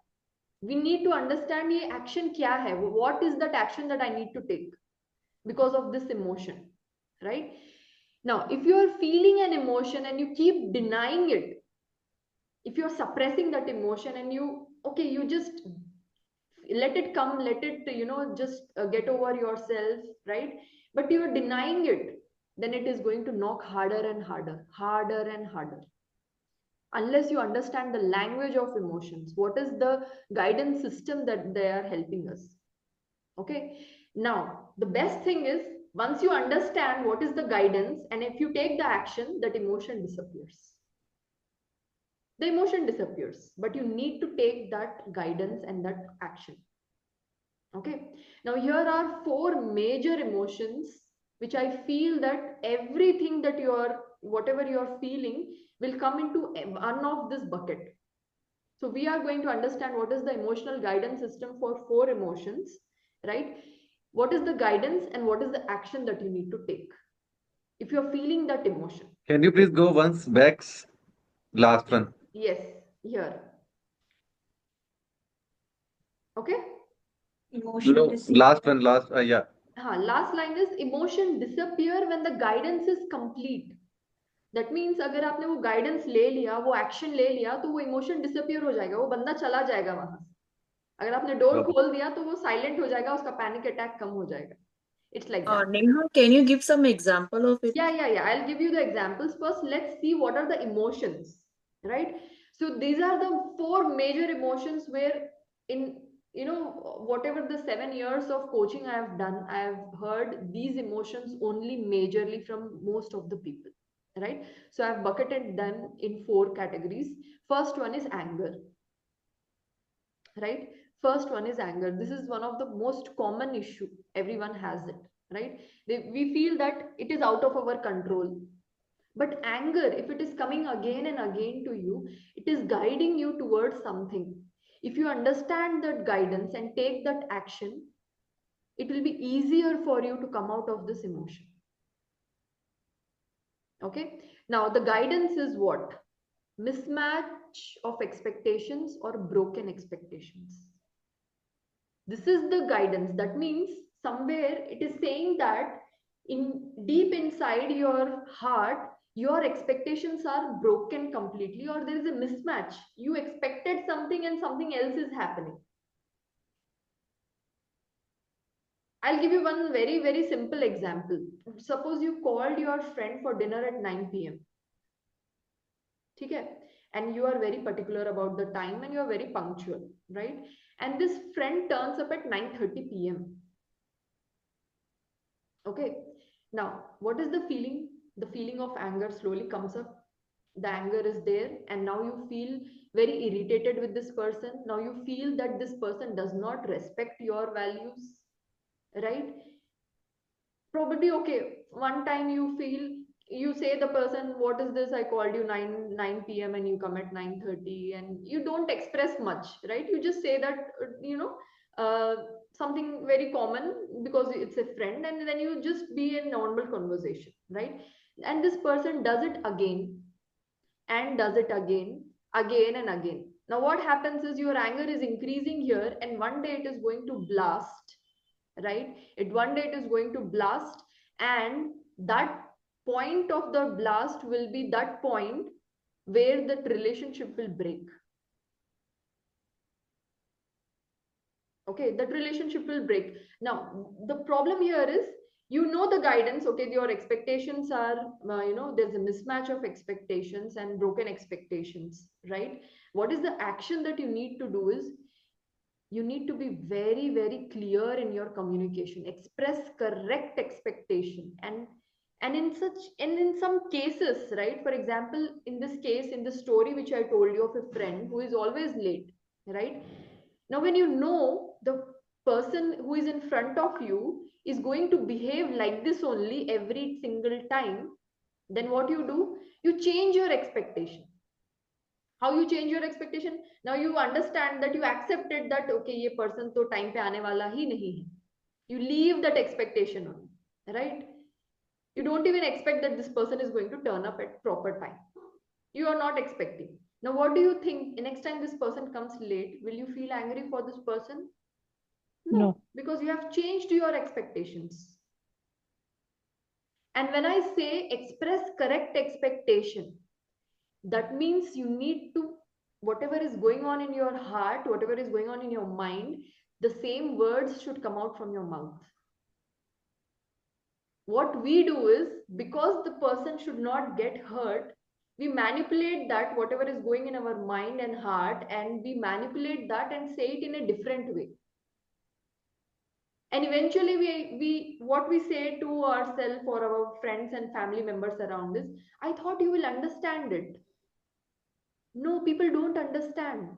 A: We need to understand ye action kya hai, what is that action that I need to take because of this emotion, right? Now, if you are feeling an emotion and you keep denying it, if you're suppressing that emotion and you just let it come, let it, just get over yourself, right? But you're denying it, then it is going to knock harder and harder, harder and harder. Unless you understand the language of emotions, what is the guidance system that they are helping us. Okay. Now, the best thing is, once you understand what is the guidance, and if you take the action, that emotion disappears. The emotion disappears, but you need to take that guidance and that action. Okay. Now, here are 4 major emotions, which I feel that everything that whatever you're feeling will come into one of this bucket. So we are going to understand what is the emotional guidance system for 4 emotions, right? What is the guidance and what is the action that you need to take if you're feeling that emotion.
B: Can you please go once back? Last one.
A: Yes, here. Okay.
B: No, last one, yeah.
A: Last line is emotion disappear when the guidance is complete. That means अगर आपने वो guidance ले लिया, वो action ले लिया, तो वो emotion disappear हो जाएगा, वो बंदा चला जाएगा वहां से. अगर आपने डोर खोल दिया तो वो साइलेंट हो जाएगा, उसका पैनिक अटैक कम हो जाएगा. It's like that.
K: Nehha, can you give some example of it?
A: Yeah. I'll give you the examples. First, let's see what are the emotions, right? So these are the 4 major emotions where in, whatever the 7 years of coaching I have done, I have heard these emotions only majorly from most of the people, right? So I've bucketed them in 4 categories. First one is anger, right? First one is anger. This is one of the most common issue. Everyone has it, right? We feel that it is out of our control. But anger, if it is coming again and again to you, it is guiding you towards something. If you understand that guidance and take that action, it will be easier for you to come out of this emotion. Okay. Now, the guidance is what? Mismatch of expectations or broken expectations. This is the guidance. That means somewhere it is saying that in deep inside your heart, your expectations are broken completely, or there is a mismatch. You expected something and something else is happening. I'll give you one very, very simple example. Suppose you called your friend for dinner at 9 p.m. Okay? And you are very particular about the time and you are very punctual, right? And this friend turns up at 9:30 p.m. Okay. Now, what is the feeling? The feeling of anger slowly comes up. The anger is there, and now you feel very irritated with this person. Now you feel that this person does not respect your values, right? Probably, okay, one time you feel, you say the person, what is this? I called you 9 p.m. and you come at 9:30, and you don't express much, right? You just say that, something very common because it's a friend, and then you just be in normal conversation, right? And this person does it again and does it again and again. Now what happens is your anger is increasing here, and one day it is going to blast, right? One day it is going to blast, and that point of the blast will be that point where that relationship will break. Okay, that relationship will break. Now the problem here is, the guidance. Okay, your expectations are, there's a mismatch of expectations and broken expectations, right? What is the action that you need to do is, you need to be very, very clear in your communication, express correct expectation. And in some cases, right, for example, in this case, in the story which I told you of a friend who is always late, right? Now when the person who is in front of you is going to behave like this only every single time, then what you do, you change your expectation. How you change your expectation? Now you understand that you accepted that, okay, ये person तो time पे आने वाला ही नहीं है. You leave that expectation on, right? You don't even expect that this person is going to turn up at proper time. You are not expecting. Now, what do you think? Next time this person comes late, will you feel angry for this person?
G: No.
A: Because you have changed your expectations. And when I say express correct expectation, that means you need to, whatever is going on in your heart, whatever is going on in your mind, the same words should come out from your mouth. What we do is, because the person should not get hurt, we manipulate that, whatever is going in our mind and heart, and we manipulate that and say it in a different way. And eventually we what we say to ourselves or our friends and family members around is, I thought you will understand it. No, people don't understand.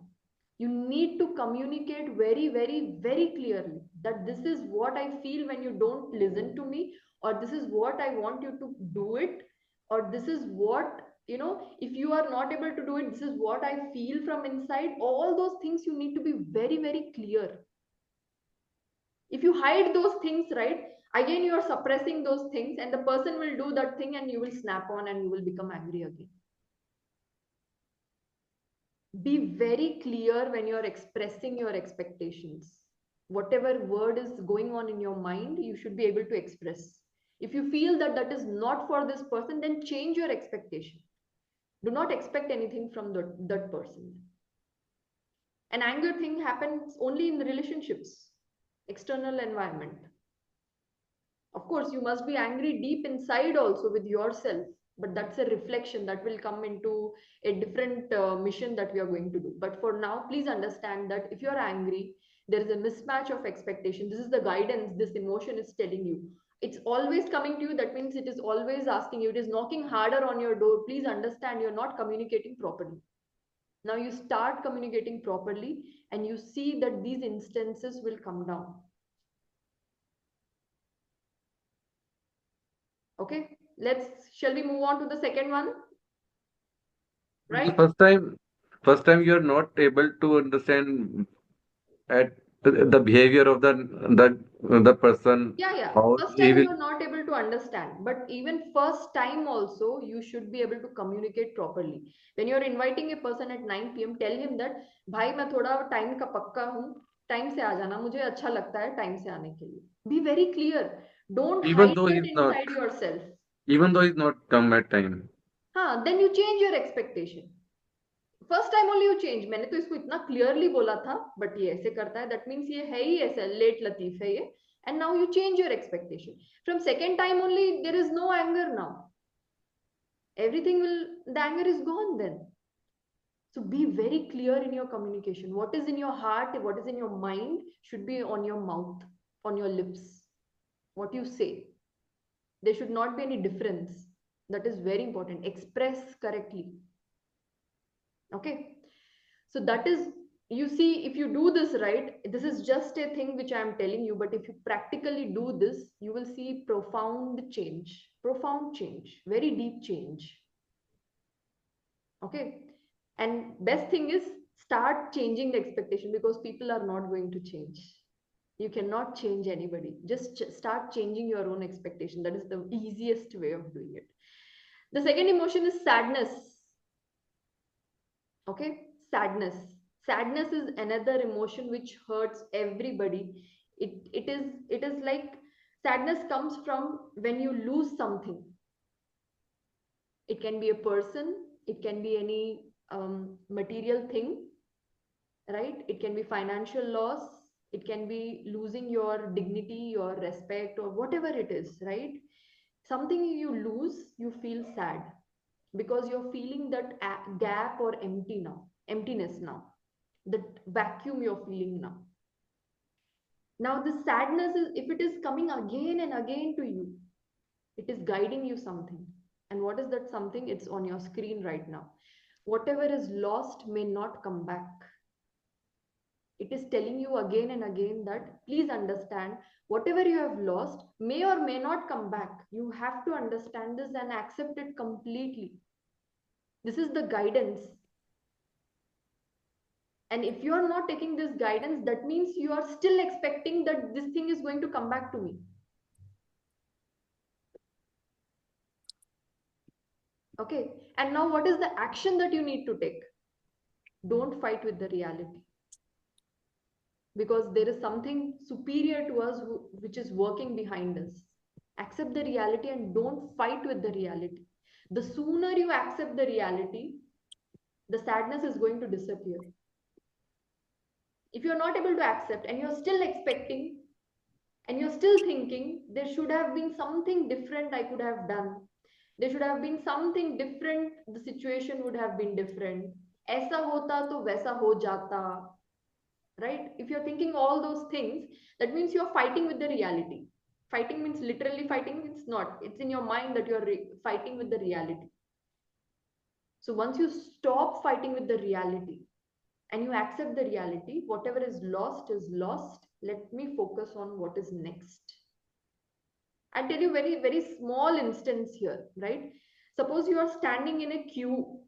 A: You need to communicate very, very, very clearly that this is what I feel when you don't listen to me, or this is what I want you to do it, or this is what, if you are not able to do it, this is what I feel from inside. All those things you need to be very, very clear. If you hide those things, right, again you are suppressing those things, and the person will do that thing and you will snap on and you will become angry again. Be very clear when you're expressing your expectations. Whatever word is going on in your mind, you should be able to express. If you feel that that is not for this person, then change your expectation. Do not expect anything from that person. An anger thing happens only in relationships, external environment. Of course, you must be angry deep inside also with yourself, but that's a reflection that will come into a different mission that we are going to do. But for now, please understand that if you're angry, there is a mismatch of expectation. This is the guidance this emotion is telling you. It's always coming to you. That means it is always asking you. It is knocking harder on your door. Please understand you're not communicating properly. Now you start communicating properly and you see that these instances will come down. Okay, shall we move on to the second one? Right?
B: First time you are not able to understand at the behavior of the person.
A: Yeah.
B: How
A: First
B: he
A: time
B: will.
A: you are not able to understand, but even first time also, you should be able to communicate properly. When you're inviting a person at 9 p.m., tell him that, भाई मैं थोड़ा time का पक्का हूँ, time से आ जाना, मुझे अच्छा लगता है time से आने के लिए. Be very clear. Don't
B: Even
A: hide
B: though
A: it
B: he's not,
A: inside yourself.
B: even though he's not come at time.
A: Then you change your expectation. First time only you change. मैंने तो इसको इतना क्लियरली बोला था, बट ये ऐसे करता है, दैट मीन्स ये है ही ऐसा लेट लतीफ है ये. And now you change your expectation. From second time only there is no anger. Now everything will, the anger is gone then. So be very clear in your communication. What is in your heart, what is in your mind should be on your mouth, on your lips. What you say, there should not be any difference. That is very important. Express correctly. Okay, so that is, you see, if you do this right, this is just a thing which I am telling you, but if you practically do this, you will see profound change, very deep change. Okay, and best thing is start changing the expectation, because people are not going to change. You cannot change anybody. Just start changing your own expectation. That is the easiest way of doing it. The second emotion is sadness. Okay, sadness is another emotion which hurts everybody. It is like, sadness comes from when you lose something. It can be a person, it can be any material thing, right? It can be financial loss, it can be losing your dignity, your respect, or whatever it is, right? Something you lose, you feel sad, because you're feeling that gap or emptiness now, that vacuum you're feeling now. Now the sadness is, if it is coming again and again to you, it is guiding you something. And what is that something? It's on your screen right now. Whatever is lost may not come back. It is telling you again and again that please understand, whatever you have lost may or may not come back. You have to understand this and accept it completely. This is the guidance. And if you are not taking this guidance, that means you are still expecting that this thing is going to come back to me. Okay. And now what is the action that you need to take? Don't fight with the reality. Because there is something superior to us which is working behind us. Accept the reality and don't fight with the reality. The sooner you accept the reality, the sadness is going to disappear. If you're not able to accept and you're still expecting and you're still thinking, there should have been something different I could have done. There should have been something different, the situation would have been different. ऐसा होता तो वैसा हो जाता. Right? If you're thinking all those things, that means you're fighting with the reality. Fighting means literally fighting, it's not. It's in your mind that you're fighting with the reality. So once you stop fighting with the reality and you accept the reality, whatever is lost is lost. Let me focus on what is next. I'll tell you very, very small instance here, right? Suppose you are standing in a queue,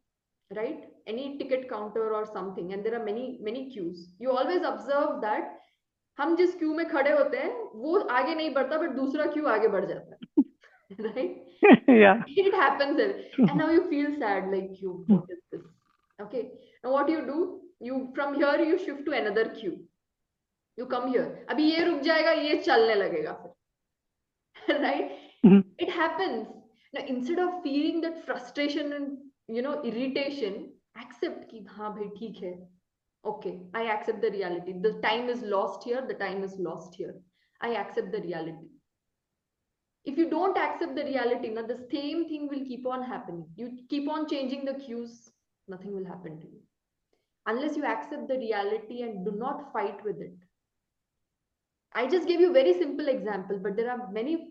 A: right? Any ticket counter or something, and there are many queues. You always observe that हम जिस Q में खड़े होते हैं वो आगे नहीं बढ़ता but दूसरा क्यू आगे बढ़ जाता है. Right?
H: Yeah.
A: It happens and now you feel sad, like what is this? Okay, now what do? You from here you shift to another queue. You come here. अभी ये रुक जाएगा, ये चलने लगेगा फिर. Right? It happens. Now instead of feeling that frustration and irritation, accept कि हाँ भाई ठीक है. Okay, I accept the reality. The time is lost here. The time is lost here. I accept the reality. If you don't accept the reality, now the same thing will keep on happening. You keep on changing the cues, nothing will happen to you. Unless you accept the reality and do not fight with it. I just gave you a very simple example, but there are many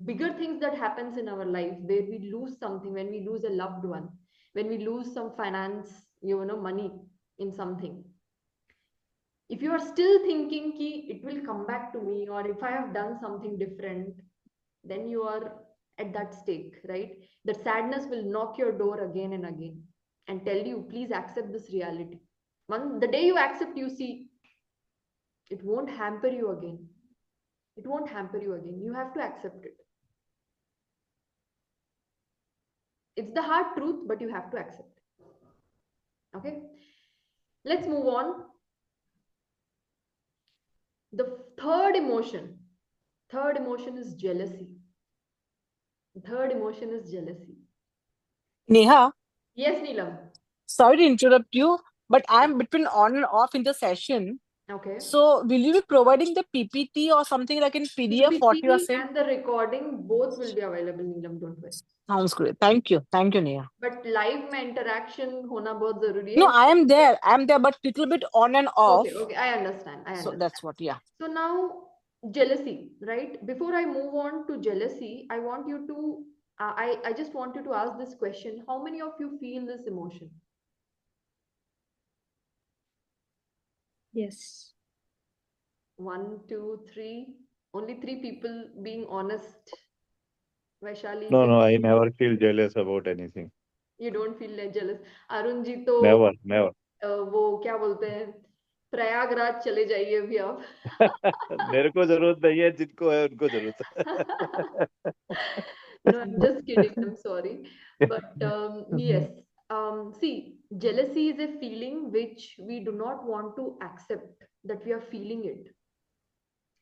A: bigger things that happens in our life where we lose something, when we lose a loved one, when we lose some finance, money in something. If you are still thinking ki it will come back to me, or if I have done something different, then you are at that stake, right? The sadness will knock your door again and again and tell you, please accept this reality. The day you accept, you see, it won't hamper you again. It won't hamper you again. You have to accept it. It's the hard truth, but you have to accept it. Okay? Let's move on. The third emotion is jealousy. The third emotion is jealousy.
L: Neha,
A: Yes, Neelam.
L: sorry to interrupt you, but I'm between on and off in the session.
A: Okay.
L: So will you be providing the PPT or something like in PDF what you are
A: PPT
L: saying?
A: and the recording both will be available, Neelam, don't worry.
L: Sounds great. Thank you, Neha.
A: But live में interaction होना बहुत जरूरी है.
L: No, I am there, but little bit on and off.
A: Okay, I understand.
L: So that's what, yeah.
A: So now jealousy, right? Before I move on to jealousy, I want you to, I just want you to ask this question. How many of you feel this emotion?
I: Yes.
A: 1, 2, 3. Only 3 people being honest. Vaishali.
C: No, I never feel jealous about anything.
A: You don't feel jealous. Arun ji to
C: Never.
A: वो क्या बोलते हैं, प्रयागराज चले जाइए अभी आप.
C: मेरे को जरूरत नहीं है, जिनको है उनको जरूरत है.
A: No, I'm just kidding. I'm sorry. But yes, see, jealousy is a feeling which we do not want to accept that we are feeling it.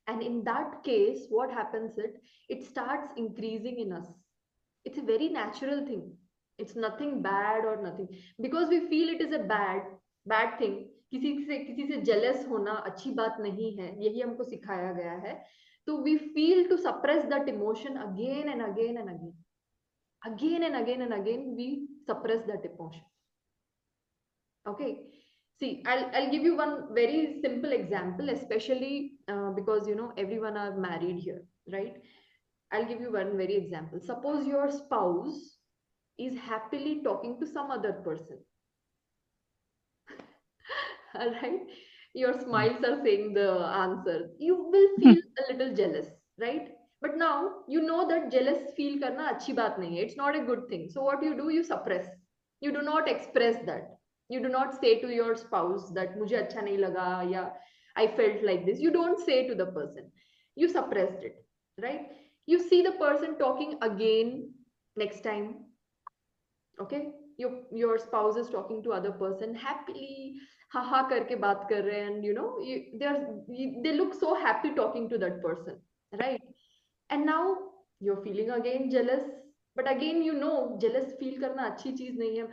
A: And in that case, what happens it starts increasing in us. It's a very natural thing. It's nothing bad or nothing. Because we feel it is a bad thing. किसी से jealous होना अच्छी बात नहीं है. यही हमको सिखाया गया है. So we feel to suppress that emotion again and again and again. Again and again and again, we suppress that emotion. Okay. See, I'll give you one very simple example, especially because everyone are married here, right? I'll give you one very example. Suppose your spouse is happily talking to some other person. All right, your smiles are saying the answer. You will feel a little jealous, right? But now you know that jealous feel karna achhi baat nahi hai. It's not a good thing. So what you do, you suppress. You do not express that. You do not say to your spouse that mujhe acha nahi laga, ya I felt like this. You don't say to the person. You suppressed it, right? You see the person talking again next time. Okay, your spouse is talking to other person happily, haha karke baat kar rahe, and they look so happy talking to that person, right? And now you're feeling again jealous, but again jealous feel karna अच्छी चीज नहीं है.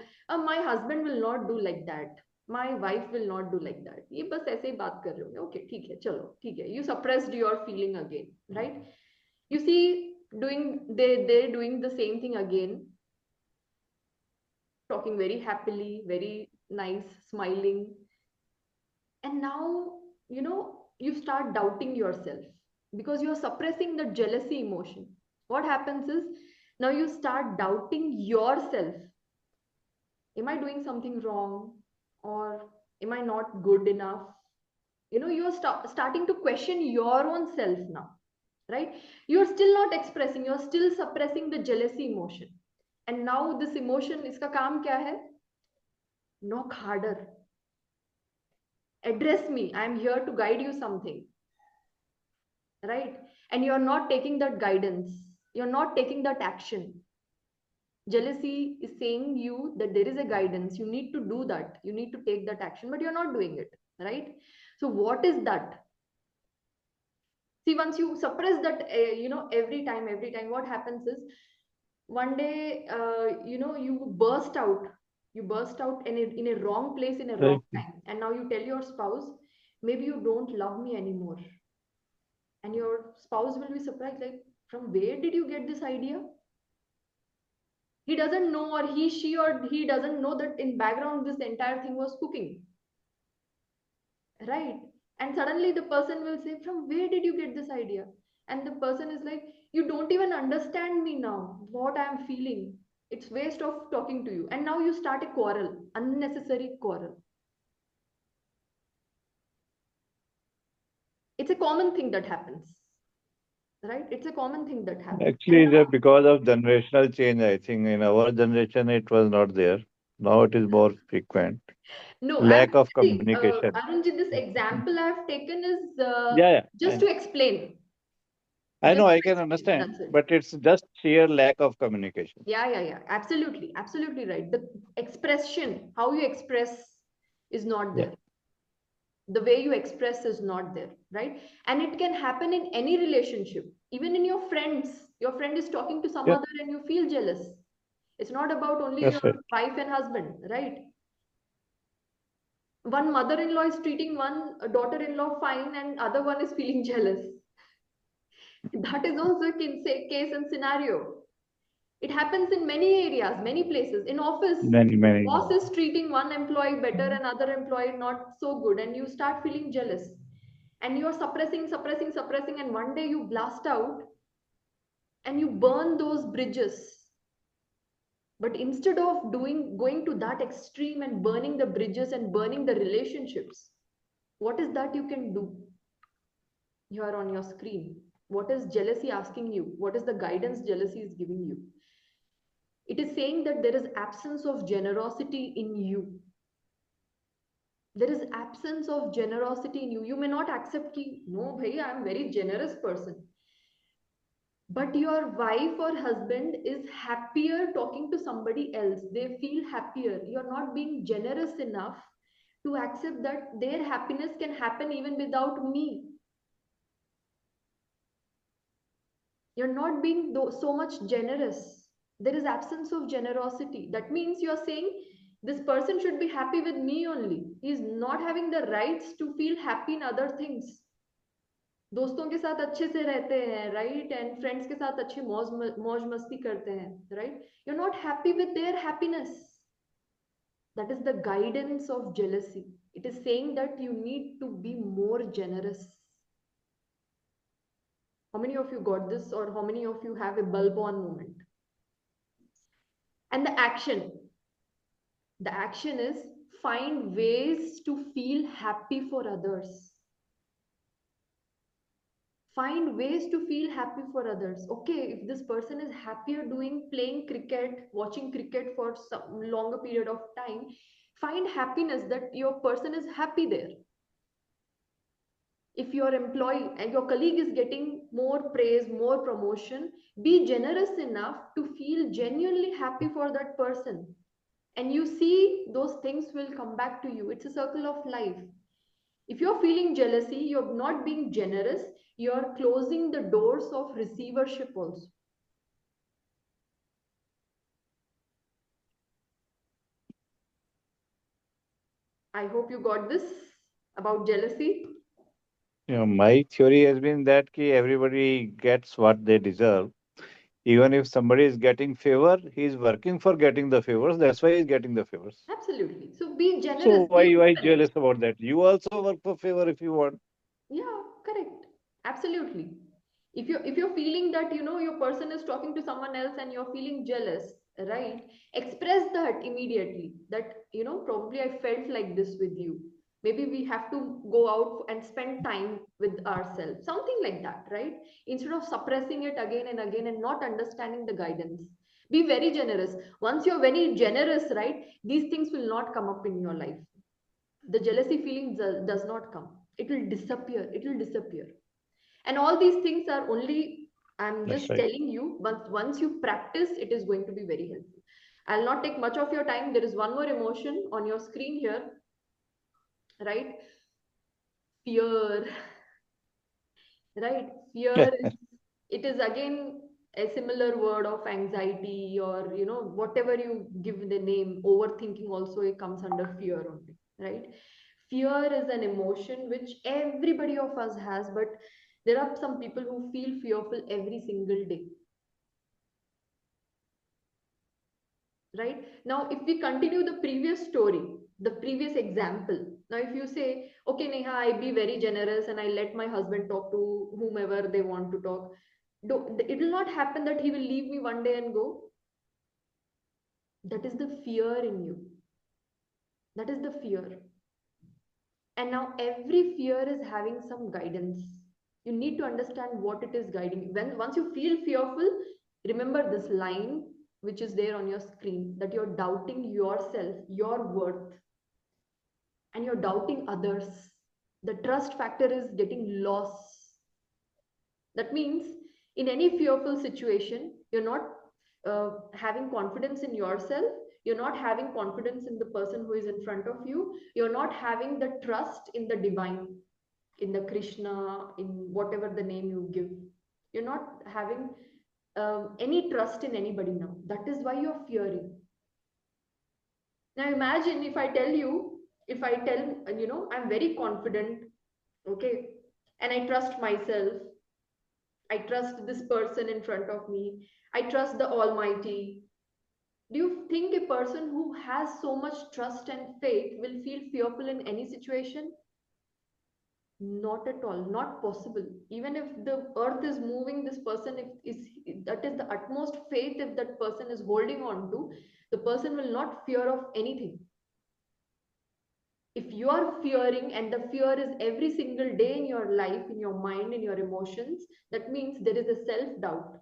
A: My husband will not do like that, my wife will not do like that, ये बस ऐसे ही बात कर रहे होंगे. Okay, ठीक है, चलो ठीक है. You suppressed your feeling again, right? You see, they doing the same thing again, talking very happily, very nice, smiling. And now, you start doubting yourself because you're suppressing the jealousy emotion. What happens is, now you start doubting yourself. Am I doing something wrong? Or am I not good enough? You're starting to question your own self now, right? You're still not expressing, you're still suppressing the jealousy emotion. And now this emotion, iska kaam kya hai? Knock harder. Address me. I'm here to guide you something. Right? And you're not taking that guidance. You're not taking that action. Jealousy is saying you that there is a guidance. You need to do that. You need to take that action, but you're not doing it. Right? So what is that? See, once you suppress that, every time, what happens is one day, you burst out. You burst out in a wrong place, in a wrong time. And now you tell your spouse, maybe you don't love me anymore. And your spouse will be surprised, like, from where did you get this idea? He doesn't know, or he doesn't know that in background this entire thing was cooking. Right? And suddenly the person will say, from where did you get this idea? And the person is like, you don't even understand me now, what I'm feeling. It's waste of talking to you. And now you start a quarrel, unnecessary quarrel. It's a common thing that happens. Right? It's a common thing that happens.
C: Actually, because of generational change, I think in our generation it was not there. Now it is more frequent.
A: No,
C: Lack of communication.
A: Arunji, this example I've taken is
C: Yeah.
A: just to explain.
C: I know,
A: Just
C: I
A: to
C: can
A: explain,
C: understand,
A: that's it.
C: but it's just sheer lack of communication.
A: Yeah. Absolutely right. The expression, how you express is not there. The way you express is not there, right? And it can happen in any relationship, even in your friends. Your friend is talking to some other and you feel jealous. It's not about only
C: That's
A: your
C: right.
A: wife and husband, right? One mother-in-law is treating one daughter-in-law fine and other one is feeling jealous. That is also a case and scenario. It happens in many areas, many places. In office,
C: Many.
A: boss is treating one employee better and other employee not so good, and you start feeling jealous. And you're suppressing, and one day you blast out and you burn those bridges. But instead of going to that extreme and burning the bridges and burning the relationships, what is that you can do here on your screen? What is jealousy asking you? What is the guidance jealousy is giving you? It is saying that there is absence of generosity in you. There is absence of generosity in you. You may not accept ki, no, bhai, I am a very generous person. But your wife or husband is happier talking to somebody else. They feel happier. You're not being generous enough to accept that their happiness can happen even without me. You're not being so much generous. There is absence of generosity. That means you're saying this person should be happy with me only. He's not having the rights to feel happy in other things. दोस्तों के साथ अच्छे से रहते हैं, right? And friends के साथ अच्छे मौज मस्ती करते हैं, right? You're not happy with their happiness. That is the guidance of jealousy. It is saying that you need to be more generous. How many of you got this, or how many of you have a bulb on moment? And the action is find ways to feel happy for others. Find ways to feel happy for others. Okay, if this person is happier playing cricket, watching cricket for some longer period of time, Find happiness that your person is happy there. If your employee and your colleague is getting more praise, more promotion, be generous enough to feel genuinely happy for that person. And you see those things will come back to you. It's a circle of life. If you're feeling jealousy, you're not being generous, you're closing the doors of receivership also. I hope you got this about jealousy.
C: My theory has been that everybody gets what they deserve. Even if somebody is getting favor, he is working for getting the favors. That's why he's getting the favors.
A: Absolutely. So be generous.
C: So why jealous about that? You also work for favor if you want.
A: Yeah, correct. Absolutely. If you're feeling that your person is talking to someone else and you're feeling jealous, right? Express that immediately. That probably I felt like this with you. Maybe we have to go out and spend time with ourselves. Something like that, right? Instead of suppressing it again and again and not understanding the guidance. Be very generous. Once you're very generous, right? These things will not come up in your life. The jealousy feeling does not come. It will disappear. It will disappear. And all these things are only, I'm
C: That's
A: just
C: right.
A: telling you, once you practice, it is going to be very helpful. I'll not take much of your time. There is one more emotion on your screen here, right? Fear. Right? Fear is, it is again a similar word of anxiety, or whatever you give the name. Overthinking also, it comes under fear only, right? Fear is an emotion which everybody of us has, but there are some people who feel fearful every single day. Right? Now, if we continue the previous story, the previous example, now if you say, okay, Neha, I be very generous and I let my husband talk to whomever they want to talk, it will not happen that he will leave me one day and go. That is the fear in you. That is the fear. And now every fear is having some guidance. You need to understand what it is guiding. Once you feel fearful, remember this line which is there on your screen, that you're doubting yourself, your worth, and you're doubting others. The trust factor is getting lost. That means in any fearful situation, you're not having confidence in yourself, you're not having confidence in the person who is in front of you, you're not having the trust in the divine, in the Krishna, in whatever the name you give. You're not having any trust in anybody now. That is why you're fearing. Now imagine if I tell, I'm very confident, okay, and I trust myself, I trust this person in front of me, I trust the Almighty. Do you think a person who has so much trust and faith will feel fearful in any situation? Not at all, not possible. Even if the earth is moving, this person, if that is the utmost faith, if that person is holding on to, the person will not fear of anything. If you are fearing, and the fear is every single day in your life, in your mind, in your emotions, that means there is a self-doubt.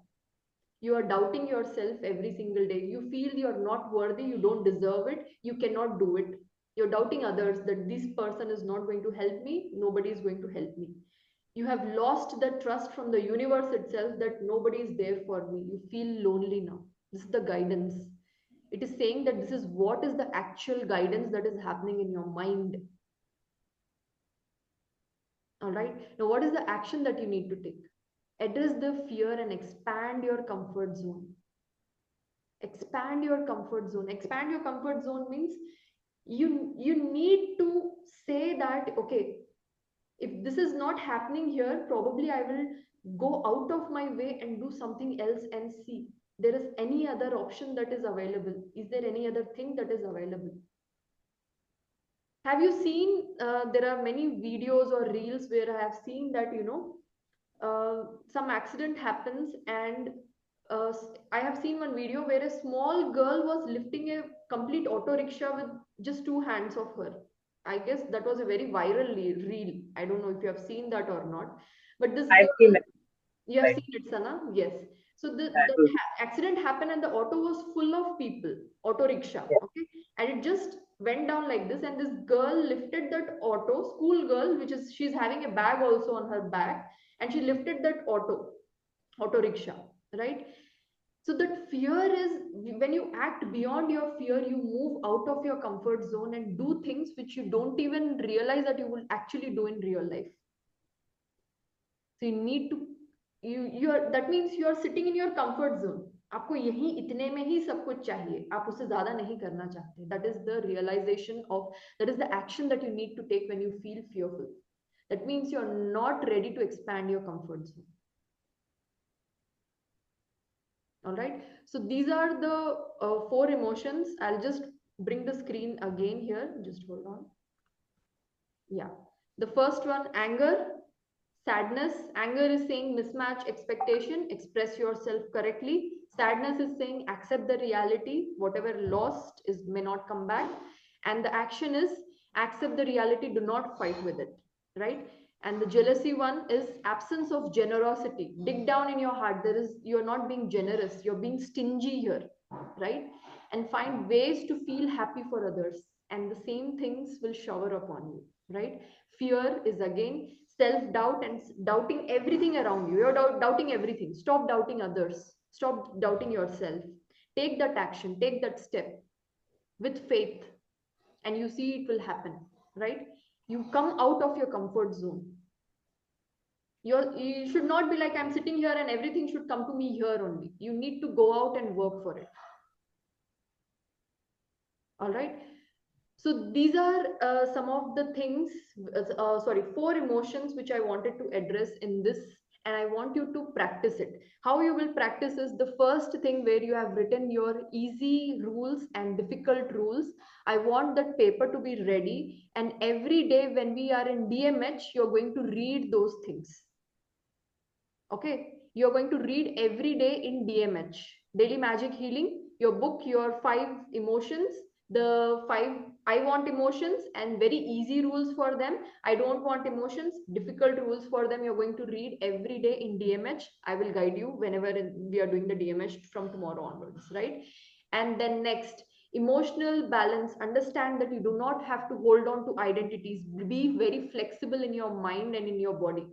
A: You are doubting yourself every single day. You feel you're not worthy, you don't deserve it, you cannot do it. You're doubting others, that this person is not going to help me, nobody is going to help me. You have lost the trust from the universe itself that nobody is there for me. You feel lonely now. This is the guidance. It is saying that this is what is the actual guidance that is happening in your mind. All right. Now, what is the action that you need to take? Address the fear and expand your comfort zone. Expand your comfort zone. Expand your comfort zone means you need to say that, okay, if this is not happening here, probably I will go out of my way and do something else and see there is any other option that is available. Is there any other thing that is available? Have you seen, there are many videos or reels where I have seen that, some accident happens, and I have seen one video where a small girl was lifting a complete auto rickshaw with just two hands of her. I guess that was a very viral reel. I don't know if you have seen that or not, but this
J: I've
A: girl,
J: seen it.
A: you have
J: Right.
A: seen it, Sana? Yes. So the accident happened and the auto was full of people, auto rickshaw, okay, and it just went down like this, and this girl lifted that auto, school girl, which is, she's having a bag also on her back, and she lifted that auto rickshaw, right? So that fear is, when you act beyond your fear, you move out of your comfort zone and do things which you don't even realize that you will actually do in real life. So you need to, you are, that means you are sitting in your comfort zone. आपको यही इतने में ही सब कुछ चाहिए, आप उससे ज्यादा नहीं करना चाहते. That is the realization of, that is the action that you need to take when you feel fearful. That means you are not ready to expand your comfort zone. All right, so these are the 4 emotions. I'll just bring the screen again here, just hold on. Yeah, the first one, anger, sadness. Anger is saying mismatch expectation, express yourself correctly. Sadness is saying accept the reality, whatever lost is may not come back. And the action is accept the reality, do not fight with it, right? And the jealousy one is absence of generosity. Dig down in your heart, there is, you're not being generous, you're being stingy here, right? And find ways to feel happy for others, and the same things will shower upon you, right? Fear is again self-doubt and doubting everything around you. You're doubting everything. Stop doubting others, stop doubting yourself. Take that action, take that step with faith, and you see it will happen, right? You come out of your comfort zone. You should not be like, I'm sitting here and everything should come to me here only. You need to go out and work for it. All right, so these are some of the things, 4 emotions which I wanted to address in this, and I want you to practice it. How you will practice is, the first thing where you have written your easy rules and difficult rules, I want that paper to be ready, and every day when we are in DMH, you're going to read those things. Okay, you're going to read every day in DMH, Daily Magic Healing, your book, your 5 emotions, the 5 I want emotions, and very easy rules for them. I don't want emotions, difficult rules for them. You're going to read every day in DMH. I will guide you whenever we are doing the DMH from tomorrow onwards, right? And then next, emotional balance. Understand that you do not have to hold on to identities. Be very flexible in your mind and in your body.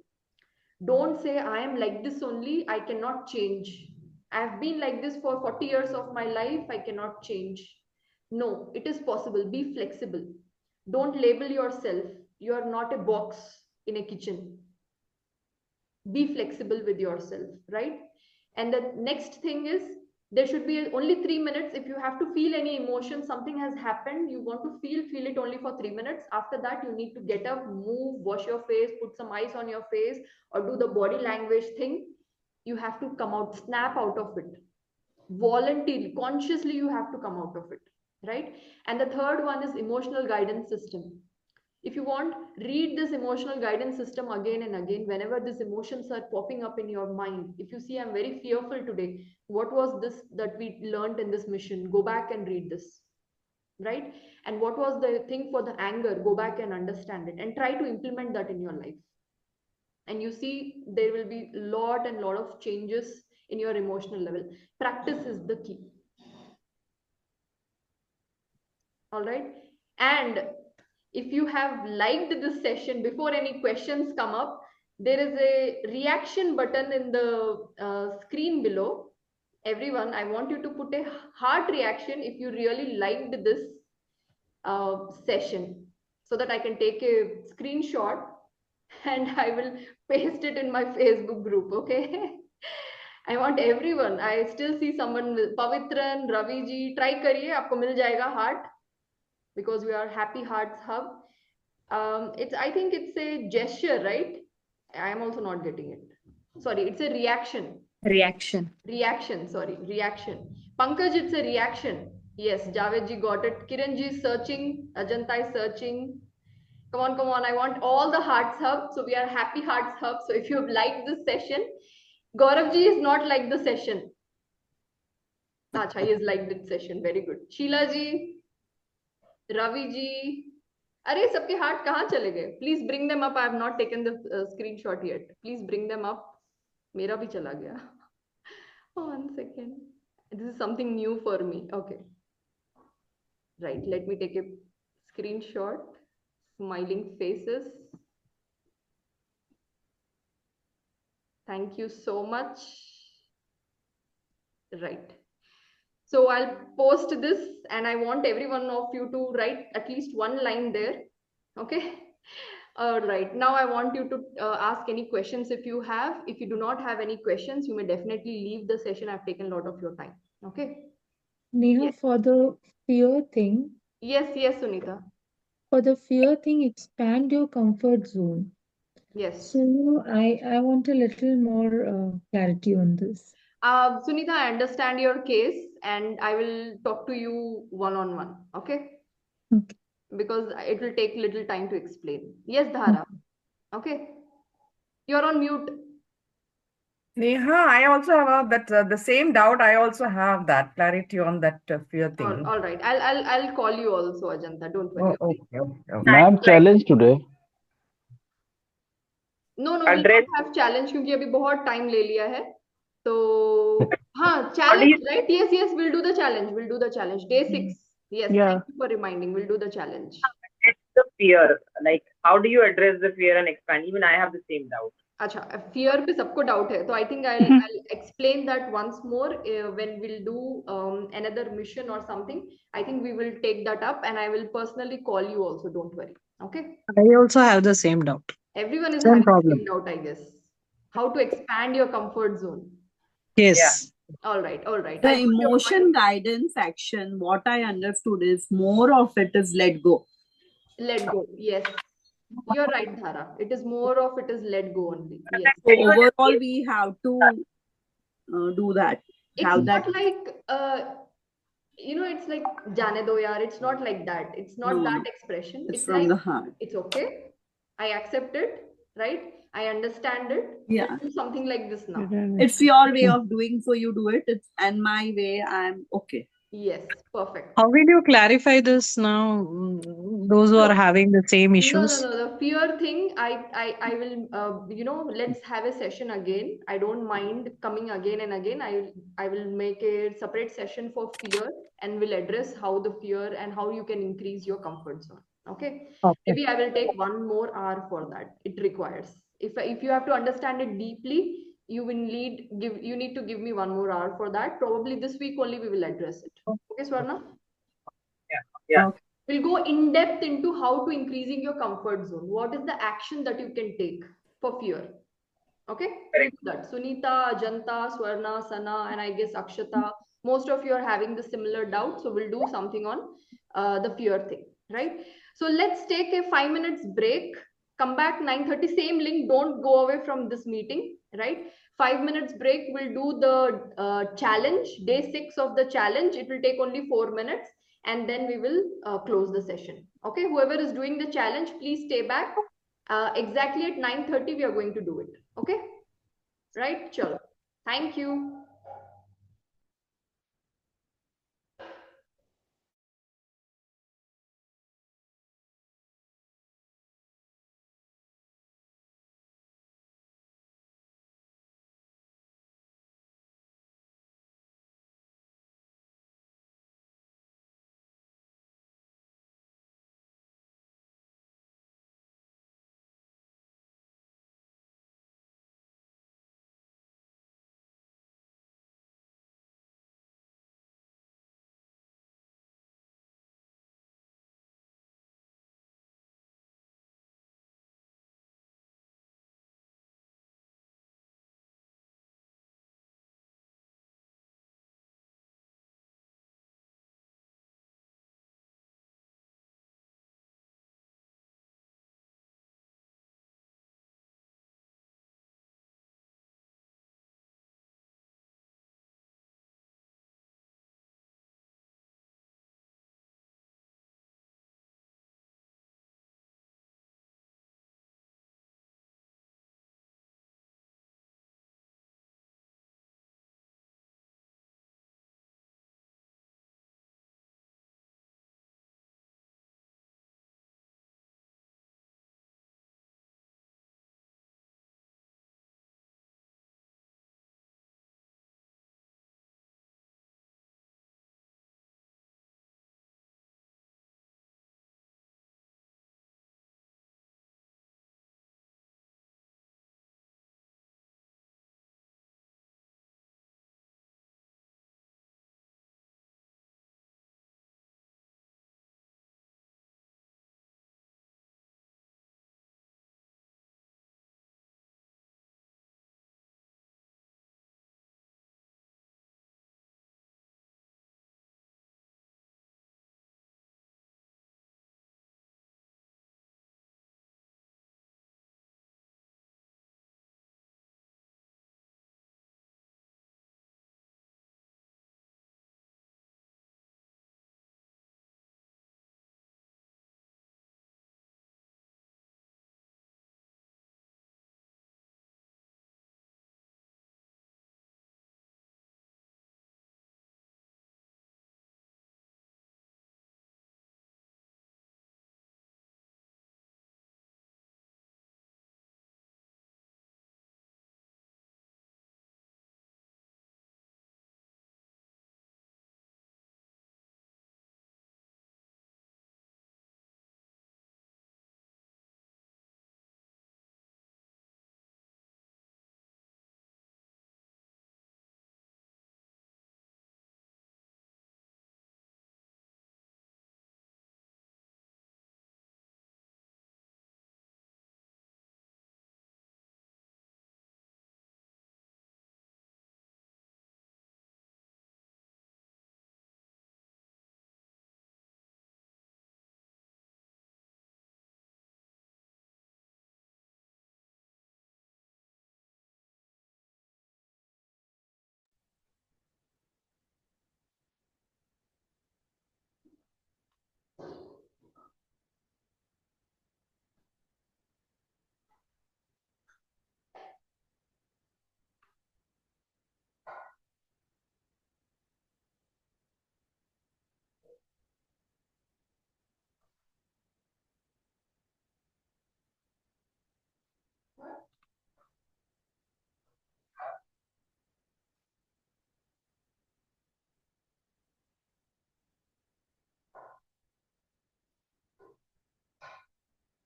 A: Don't say, I am like this only, I cannot change. I've been like this for 40 years of my life, I cannot change. No, it is possible. Be flexible. Don't label yourself. You are not a box in a kitchen. Be flexible with yourself, right? And the next thing is, there should be only 3 minutes. If you have to feel any emotion, something has happened, you want to feel it only for 3 minutes. After that, you need to get up, move, wash your face, put some ice on your face, or do the body language thing. You have to come out, snap out of it. Voluntarily, consciously, you have to come out of it, right? And the third one is emotional guidance system. If you want, read this emotional guidance system again and again whenever these emotions are popping up in your mind. If you see, I'm very fearful today, what was this that we learned in this mission? Go back and read this, right? And what was the thing for the anger? Go back and understand it and try to implement that in your life. And you see, there will be lot of changes in your emotional level. Practice is the key. All right. And if you have liked this session, before any questions come up, there is a reaction button in the screen below. Everyone, I want you to put a heart reaction if you really liked this session, so that I can take a screenshot and I will paste it in my Facebook group, okay? I want everyone. I still see someone with Pavitran, Ravi ji. Try kariye, aapko mil jayega heart, because we are Happy Hearts Hub. I think it's a gesture, right? I am also not getting it. Sorry, it's a reaction.
I: Reaction.
A: Reaction. Pankaj, it's a reaction. Yes, Javed ji got it. Kiran ji is searching. Ajanta is searching. Come on. I want all the Hearts Hub. So we are Happy Hearts Hub. So if you have liked this session, Gaurav ji is not like the session. Acha, he has liked this session. Very good. Sheila ji, Ravi ji. अरे सबके heart कहाँ चले गए? Please bring them up. I have not taken the screenshot yet. Please bring them up. मेरा भी चला गया. 1 second. This is something new for me. Okay. Right. Let me take a screenshot. Smiling faces. Thank you so much. Right. So I'll post this and I want every one of you to write at least one line there. Okay. All right. Now I want you to ask any questions if you have. If you do not have any questions, you may definitely leave the session. I've taken a lot of your time. Okay.
G: Neha,
A: Yes.
G: for the fear thing,
A: Yes, Sunita.
G: for the fear thing, expand your comfort zone.
A: Yes.
G: So I want a little more clarity on this.
A: Sunita, I understand your case and I will talk to you one-on-one. Okay.
G: Okay.
A: Because it will take little time to explain. Yes, Dhara. Okay. You're on mute.
D: Neha, I also have the same doubt. I also have that clarity on that fear thing.
A: All right. I'll call you also, Ajanta. Don't worry.
D: Oh,
A: Okay.
D: okay.
C: Ma'am, challenge today.
A: No, we'll not have challenge क्योंकि अभी बहुत time ले लिया है. तो हाँ, challenge, right? Yes, we'll do the challenge. Day 6. Yes,
H: Yeah.
A: thank you for reminding. We'll do the challenge.
J: It's the fear. Like, how do you address the fear and expand? Even I have the same doubt.
A: अच्छा, fear पे सबको doubt है. So I think I'll explain that once more when we'll do another mission or something. I think we will take that up and I will personally call you also. Don't worry. Okay.
L: I also have the same doubt.
A: Everyone is
L: Same
A: having the
L: problem.
A: same doubt, I guess. How to expand your comfort zone.
L: Yes.
A: All right.
E: The emotion guidance action, what I understood is more of it is let go.
A: Let go. Yes. You're right, Dhara. It is more of it is let go only. Yes.
E: So overall, we have to do that.
A: It's
E: Have
A: not
E: that.
A: like it's like jane do yaar. It's not like that. It's not
E: No,
A: that
E: no.
A: expression.
E: It's
A: It's
E: from
A: like
E: the heart.
A: it's okay. I accept it, right? I understand it.
E: Yeah.
A: Let's do something like this now.
E: It's your way of doing, so you do it. It's and my way, I'm okay.
A: Yes, perfect.
L: How will you clarify this now? Those who are having the same issues.
A: No. The fear thing, I will, let's have a session again. I don't mind coming again and again. I will make a separate session for fear and will address how the fear and how you can increase your comfort zone. Okay. Maybe I will take 1 more hour for that. It requires. If you have to understand it deeply, you need to give me 1 more hour for that. Probably this week only we will address it. Okay, Swarna?
J: Yeah.
E: Okay.
A: We'll go in depth into how to increasing your comfort zone. What is the action that you can take for fear? Okay, we'll do that. Sunita, Ajanta, Swarna, Sana, and I guess Akshata. Most of you are having the similar doubt, so we'll do something on the fear thing, right? So let's take a 5 minutes break. Come back 9:30. Same link. Don't go away from this meeting, right? 5 minutes break. We'll do the challenge. Day 6 of the challenge. It will take only 4 minutes, and then we will close the session. Okay. Whoever is doing the challenge, please stay back. Exactly at 9:30 we are going to do it. Okay, right? Chalo. Thank you.